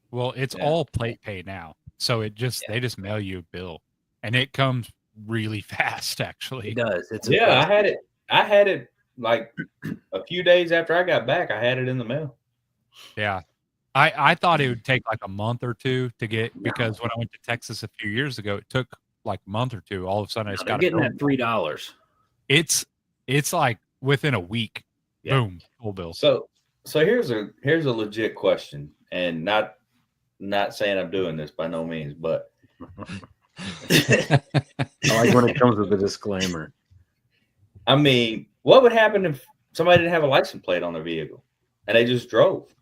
Well, it's all plate pay now. So they just mail you a bill. And it comes really fast, actually. It does. It's I had it like a few days after I got back. I had it in the mail. Yeah. I thought it would take like a month or two to get, because when I went to Texas a few years ago, it took like a month or two. All of a sudden I just got getting that $3. It's like within a week. Yeah. Boom, full bill. So here's a legit question, and not saying I'm doing this by no means, but I like when it comes with a disclaimer. I mean, what would happen if somebody didn't have a license plate on their vehicle and they just drove?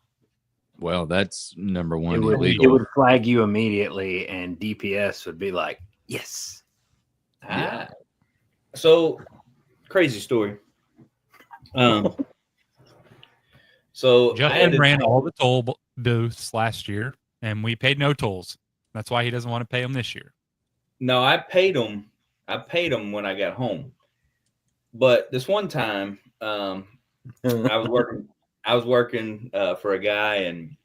Well, that's number one It illegal. would flag you immediately, and DPS would be like, yes. Yeah. So crazy story. So Justin ran all the toll booths last year, and we paid no tolls. That's why he doesn't want to pay them this year. No, I paid them. I paid them when I got home. But this one time, I was working for a guy, and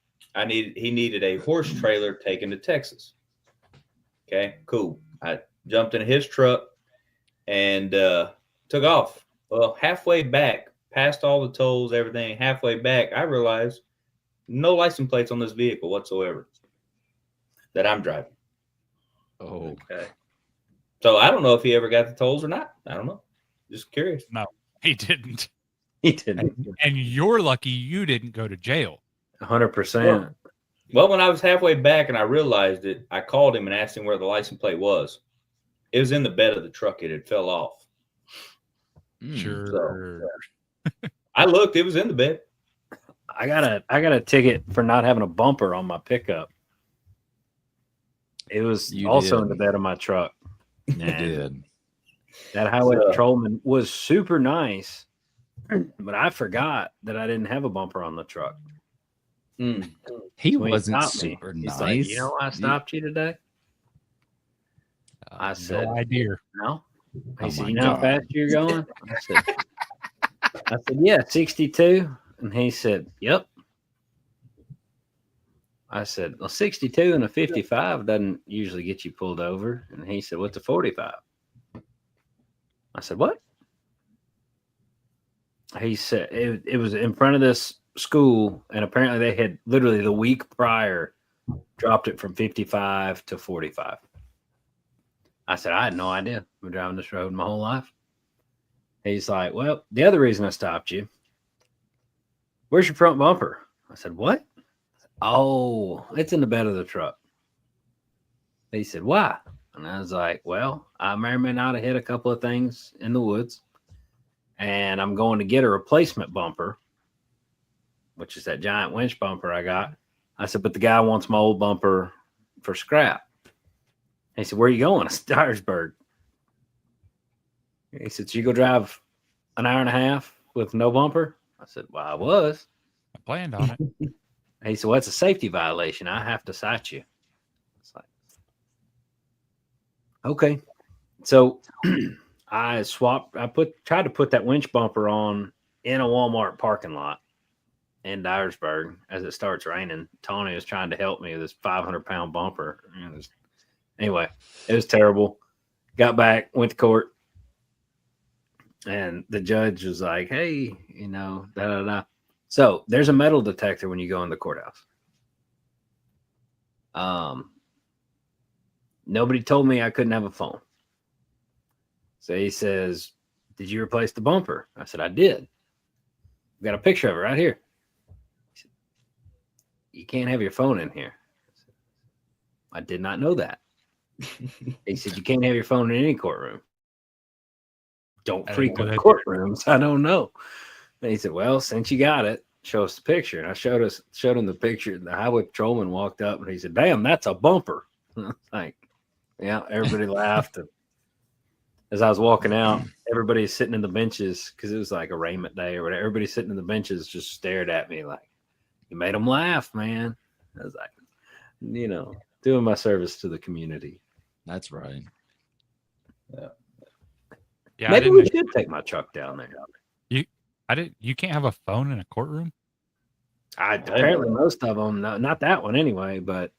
he needed a horse trailer taken to Texas. Okay, cool. I jumped in his truck and took off. Well, halfway back, past all the tolls, everything, halfway back, I realized no license plates on this vehicle whatsoever that I'm driving. Oh, okay. So I don't know if he ever got the tolls or not. I don't know. Just curious. No, he didn't. He didn't. And you're lucky you didn't go to jail. 100%. Well, when I was halfway back and I realized it, I called him and asked him where the license plate was. It was in the bed of the truck. It had fell off. Sure. I looked; it was in the bed. I got a ticket for not having a bumper on my pickup. It was You also did. in the bed of my truck. You did. That highway patrolman was super nice, but I forgot that I didn't have a bumper on the truck. He So wasn't stopped me. super He's nice. like, you know why I stopped you today? I said, No idea. no. He Oh said, my you know how God. fast you're going? I said, yeah, 62. And he said, yep. I said, well, 62 and a 55 doesn't usually get you pulled over. And he said, what's a 45? I said, what? He said, it was in front of this school. And apparently they had literally the week prior dropped it from 55 to 45. I said, I had no idea. I've been driving this road my whole life. He's like, well, the other reason I stopped you, where's your front bumper? I said, what? Oh, it's in the bed of the truck. He said, why? And I was like, well, I may or may not have hit a couple of things in the woods, and I'm going to get a replacement bumper, which is that giant winch bumper I got. I said, but the guy wants my old bumper for scrap. He said, where are you going? I said, Dyersburg. He said, so you go drive an hour and a half with no bumper? I said, well, I was. I planned on it. He said, well, it's a safety violation. I have to cite you. It's like, okay. So I tried to put that winch bumper on in a Walmart parking lot in Dyersburg as it starts raining. Tony was trying to help me with this 500-pound bumper. Anyway, it was terrible. Got back, went to court. And the judge was like, hey, da, da, da. So there's a metal detector when you go in the courthouse. Nobody told me I couldn't have a phone. So he says, did you replace the bumper? I said, I did. I've got a picture of it right here. He said, you can't have your phone in here. I did not know that. He said, you can't have your phone in any courtroom. Don't frequent courtrooms. I don't know. And he said, well, since you got it, show us the picture. And I showed him the picture. And the highway patrolman walked up and he said, damn, that's a bumper. And I was like, yeah, everybody laughed. And as I was walking out, everybody sitting in the benches, because it was like arraignment day or whatever, everybody sitting in the benches just stared at me like, you made them laugh, man. I was like, doing my service to the community. That's right. Yeah, maybe we should take my truck down there. You can't have a phone in a courtroom? Apparently most of them, not that one anyway, but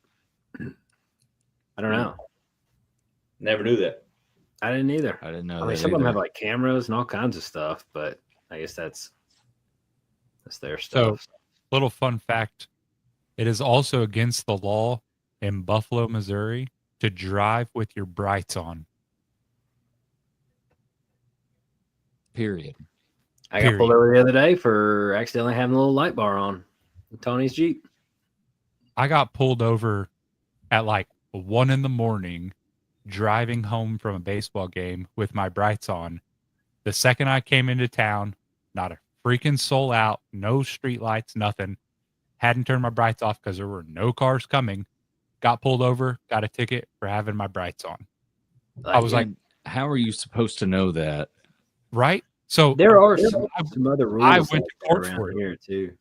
I don't know. Never knew that. I didn't either. I didn't know. I mean, some of them have like cameras and all kinds of stuff, but I guess that's their stuff. So, little fun fact: it is also against the law in Buffalo, Missouri, to drive with your brights on. Period. I got pulled over the other day for accidentally having a little light bar on Tony's Jeep. I got pulled over at like 1 a.m. driving home from a baseball game with my brights on. The second I came into town, not a freaking soul out, no street lights, nothing. Hadn't turned my brights off because there were no cars coming. Got pulled over, got a ticket for having my brights on. I was like, how are you supposed to know that? Right? So there are some other rules. I went to court for it here too.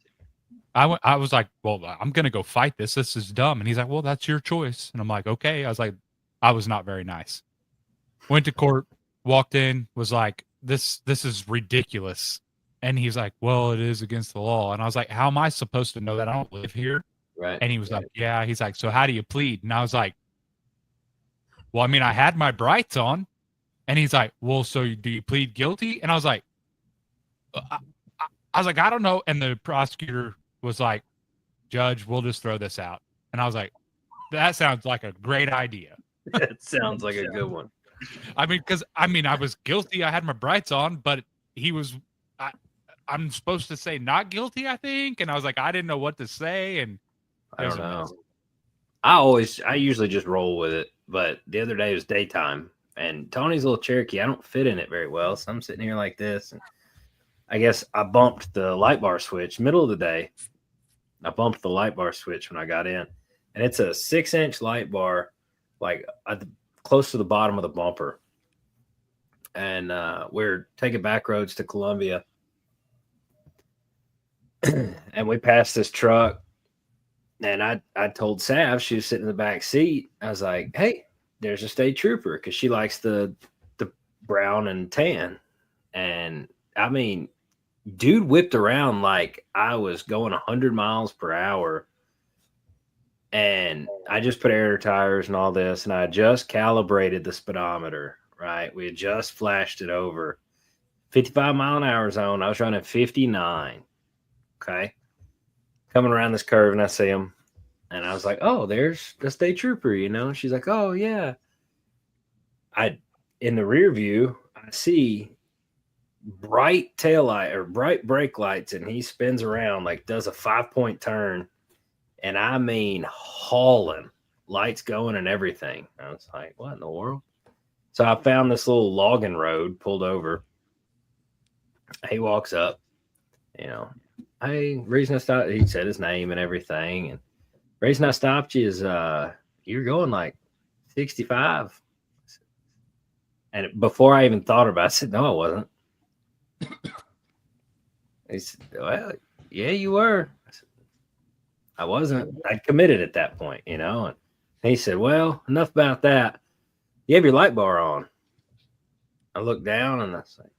I was like, well, I'm going to go fight this. This is dumb. And he's like, well, that's your choice. And I'm like, okay. I was like, I was not very nice. Went to court, walked in, was like, this is ridiculous. And he's like, well, it is against the law. And I was like, how am I supposed to know that? I don't live here. Right. And he was like, yeah. He's like, so how do you plead? And I was like, well, I mean, I had my brights on. And he's like, well, so do you plead guilty? And I was like, I don't know. And the prosecutor was like, Judge, we'll just throw this out. And I was like, that sounds like a great idea. That sounds like a good one. I mean, because I was guilty. I had my brights on, but he was, I'm supposed to say not guilty, I think. And I was like, I didn't know what to say. And I don't know. I usually just roll with it. But the other day it was daytime. And Tony's little Cherokee, I don't fit in it very well. So I'm sitting here like this. And I guess I bumped the light bar switch middle of the day. I bumped the light bar switch when I got in. And it's a 6-inch light bar, like close to the bottom of the bumper. And we're taking back roads to Columbia. And we passed this truck. And I told Sav, she was sitting in the back seat. I was like, hey, there's a state trooper, because she likes the brown and tan. And I mean, dude whipped around like I was going 100 miles per hour. And I just put air tires and all this, and I just calibrated the speedometer, right? We had just flashed it over 55 mile an hour zone. I was running 59. Okay. Coming around this curve, and I see him. And I was like, oh, there's the state trooper, you know? She's like, oh, yeah. In the rear view, I see bright taillight or bright brake lights, and he spins around, like does a 5-point turn. And I mean, hauling, lights going and everything. I was like, what in the world? So I found this little logging road, pulled over. He walks up, you know, hey, reason I stopped, he said his name and everything. And reason I stopped you is you're going like 65. And before I even thought about it, I said, no, I wasn't. He said, well, yeah, you were. I said, I wasn't. I'd committed at that point, you know. And he said, well, enough about that. You have your light bar on. I looked down and I was like,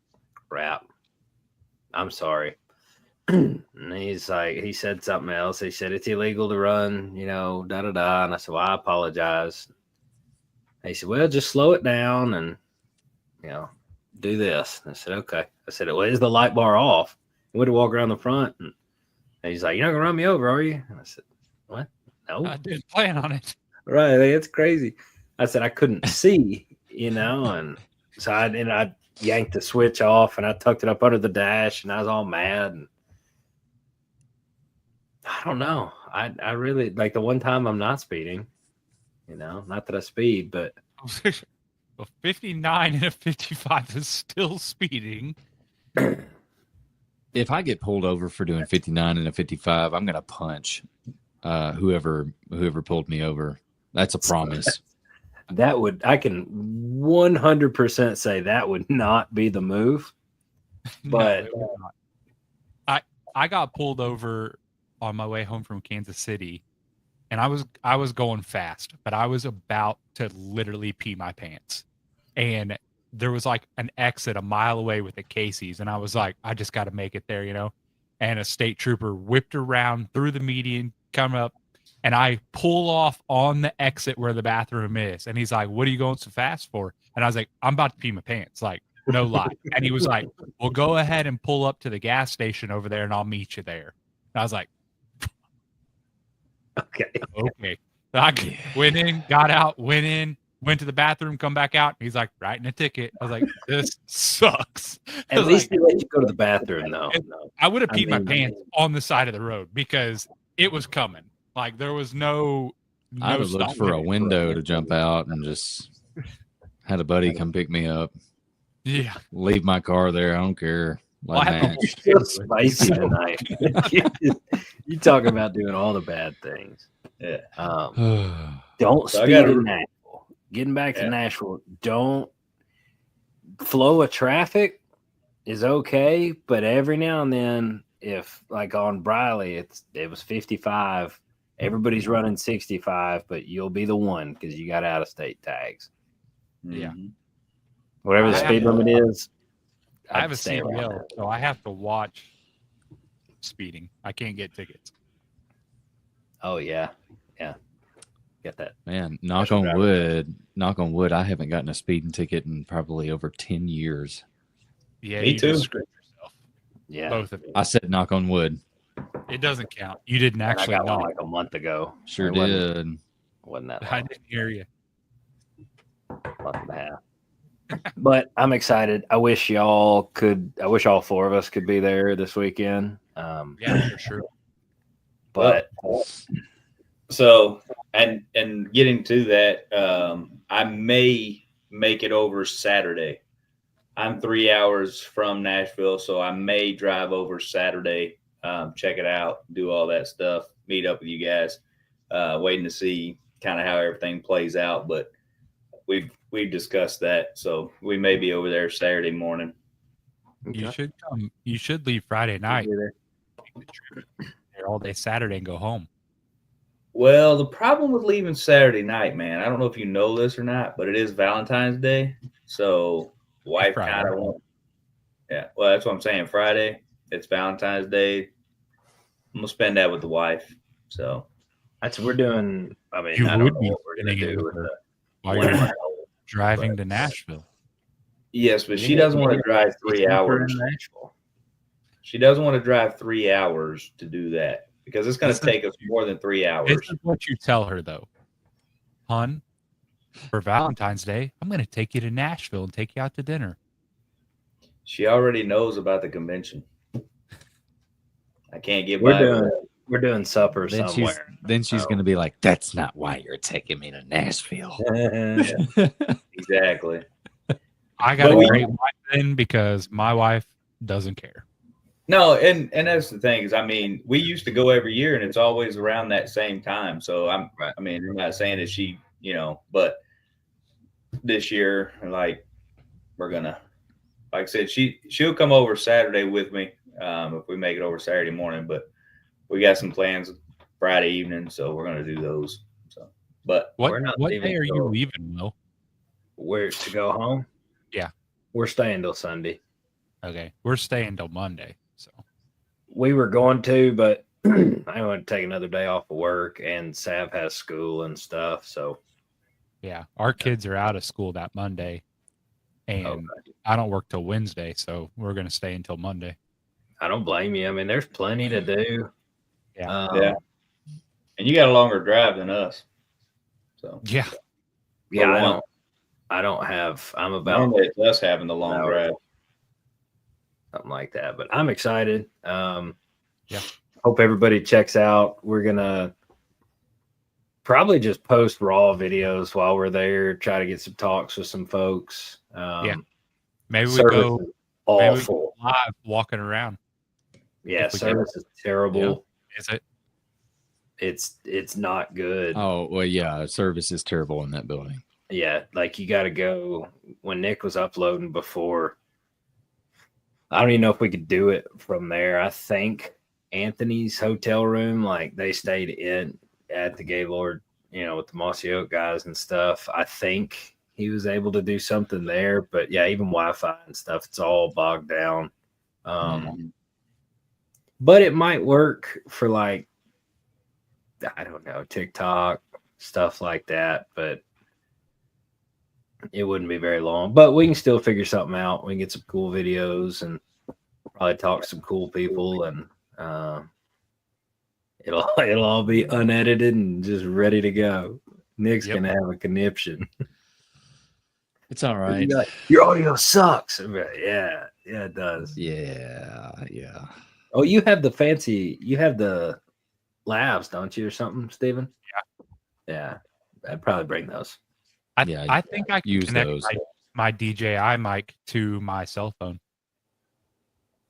crap. I'm sorry. And he's like, he said something else. He said, it's illegal to run, you know, da da da. And I said, well, I apologize. And he said, well, just slow it down and, you know, do this. And I said, okay. I said, well, is the light bar off? And we had to walk around the front. And he's like, you're not going to run me over, are you? And I said, what? No. I didn't plan on it. Right. It's crazy. I said, I couldn't see, you know, and so I yanked the switch off and I tucked it up under the dash and I was all mad. And I don't know. I really like the one time I'm not speeding, you know, not that I speed, but Well, 59 and a 55 is still speeding. If I get pulled over for doing 59 and a 55, I'm gonna punch whoever pulled me over. That's a promise. I can 100% say that would not be the move. But No, it was not. I got pulled over on my way home from Kansas City, and I was going fast, but I was about to literally pee my pants. And there was like an exit a mile away with the Casey's, and I was like, I just got to make it there, you know. And a state trooper whipped around through the median, come up, and I pull off on the exit where the bathroom is. And he's like, what are you going so fast for? And I was like, I'm about to pee my pants. Like, no lie. And he was like, well, go ahead and pull up to the gas station over there and I'll meet you there. And I was like, okay. I went in, got out, went in, went to the bathroom, come back out. He's like, writing a ticket. I was like, this sucks. At least he let you go to the bathroom, though. I would have peed my pants on the side of the road because it was coming. Like, there was no I would look for a window to jump out and just had a buddy come pick me up. Yeah. Leave my car there. I don't care. It's so spicy tonight. You talk about doing all the bad things. Yeah. Don't speed in Nashville. Getting back to Nashville, don't flow of traffic is okay, but every now and then, if like on Briley, it was 55. Everybody's running 65, but you'll be the one because you got out of state tags. Yeah. Whatever the speed limit is. I have a CDL, so I have to watch speeding. I can't get tickets. Oh, yeah. Yeah. Get that. Man, knock on wood, I haven't gotten a speeding ticket in probably over 10 years. Yeah, Me too. Yourself. Yeah. Both of you. I said knock on wood. It doesn't count. You didn't actually I got knock. one like a month ago. Sure It did. wasn't that long. I didn't hear you. Month and a half. But I'm excited. I wish all 4 of us could be there this weekend. Yeah, for sure. But so and getting to that, I may make it over Saturday. I'm 3 hours from Nashville, so I may drive over Saturday, check it out, do all that stuff, meet up with you guys. Waiting to see kind of how everything plays out, but we've discussed that, so we may be over there Saturday morning. You should come. You should leave Friday night. There all day Saturday and go home. Well, the problem with leaving Saturday night, man, I don't know if you know this or not, but it is Valentine's Day, so wife kind of wants. Yeah, well, that's what I'm saying. Friday, it's Valentine's Day. I'm gonna spend that with the wife. So that's what we're doing. I mean, you I don't would know be what we're gonna do with the while you're driving to Nashville. Yes, but she doesn't want to drive 3 hours. She doesn't want to drive 3 hours to do that because it's going to take us more than 3 hours. This is what you tell her, though. Hun, for Valentine's Day, I'm going to take you to Nashville and take you out to dinner. She already knows about the convention. I can't get by. We're doing supper then somewhere. Then she's going to be like, "That's not why you're taking me to Nashville." Exactly. I got a great wife then because my wife doesn't care. No, and that's the thing is, I mean, we used to go every year, and it's always around that same time. So I mean, I'm not saying that she, but this year, like, we're gonna, like I said, she'll come over Saturday with me if we make it over Saturday morning. But we got some plans Friday evening, so we're gonna do those. So, but what what day are you leaving, Will? Where to go home? Yeah, we're staying till Sunday. Okay, we're staying till Monday. So we were going to, but I want to take another day off of work, and Sav has school and stuff. So yeah, our kids are out of school that Monday, and I don't work till Wednesday, so we're gonna stay until Monday. I don't blame you. I mean, there's plenty to do. Yeah, and you got a longer drive than us. So yeah. I don't have. I'm about. Normally it's us having the long drive. Something like that, but I'm excited. Yeah. Hope everybody checks out. We're gonna probably just post raw videos while we're there. Try to get some talks with some folks. Maybe we go awful live walking around. Yeah, service is terrible. Yeah. Is it? It's not good. Oh well, yeah, service is terrible in that building. Yeah, like you got to go. When Nick was uploading before, I don't even know if we could do it from there. I think Anthony's hotel room, like they stayed in at the Gaylord, with the Mossy Oak guys and stuff. I think he was able to do something there, but yeah, even Wi-Fi and stuff, it's all bogged down. But it might work for like, I don't know, TikTok, stuff like that, but it wouldn't be very long. But we can still figure something out. We can get some cool videos and probably talk to some cool people, and it'll all be unedited and just ready to go. Nick's gonna have a conniption. It's all right. Like, your audio sucks. Yeah, it does. Yeah. Oh, you have the labs, don't you, or something, Steven? Yeah. I'd probably bring those. I think I can use connect those. my DJI mic to my cell phone.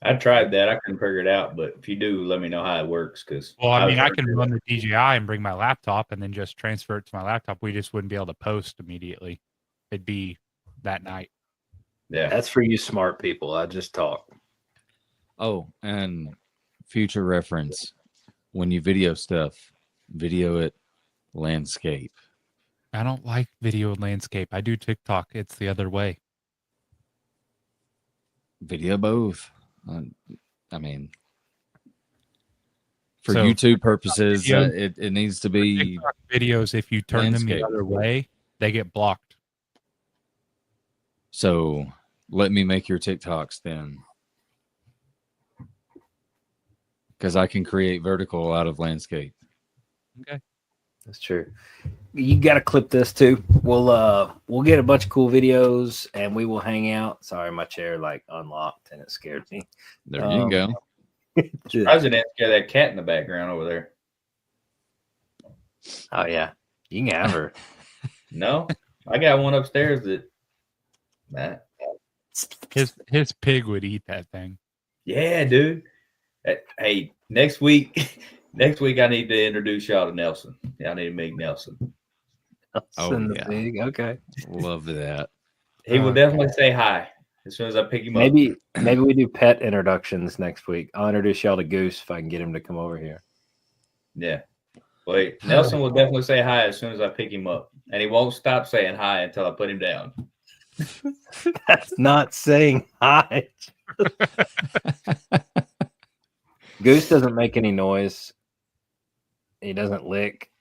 I tried that. I couldn't figure it out, but if you do, let me know how it works. I can run the DJI and bring my laptop and then just transfer it to my laptop. We just wouldn't be able to post immediately. It'd be that night. Yeah, that's for you smart people. I just talk. Oh, and future reference, when you video stuff, video it landscape. I don't like video and landscape. I do TikTok. It's the other way. Video both. I mean, for YouTube purposes, it needs to be TikTok videos. If you turn them the other way, they get blocked. So let me make your TikToks then, because I can create vertical out of landscape. Okay, that's true. You got to clip this too. We'll get a bunch of cool videos and we will hang out. Sorry, my chair unlocked and it scared me. There you go. I was in that cat in the background over there. Oh yeah, you can have her. No, I got one upstairs that Matt. His pig would eat that thing. Yeah, dude. Hey, next week I need to introduce y'all to Nelson. Y'all need to meet Nelson. Nelson the yeah. pig. Okay. Love that. He will definitely say hi as soon as I pick him up. Maybe we do pet introductions next week. I'll introduce y'all to Goose if I can get him to come over here. Yeah. Wait, Nelson will definitely say hi as soon as I pick him up. And he won't stop saying hi until I put him down. That's not saying hi. Goose doesn't make any noise. He doesn't lick.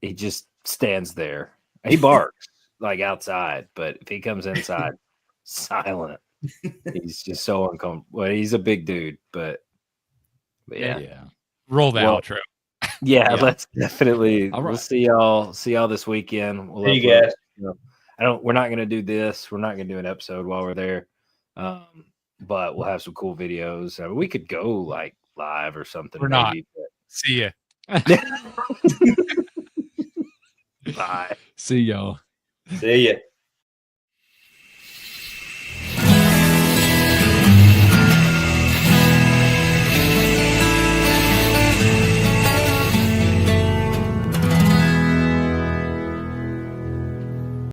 He just stands there. He barks like outside, but if he comes inside, silent. He's just so uncomfortable. Well, he's a big dude, but yeah. Yeah. Roll the outro. Yeah, Yeah. let's definitely. All We'll right. see y'all this weekend. We'll See you upload, guys. we're not gonna do this. We're not gonna do an episode while we're there. But we'll have some cool videos. We could go like live or something. We're not. maybe, See ya. but- Bye. See y'all. See ya.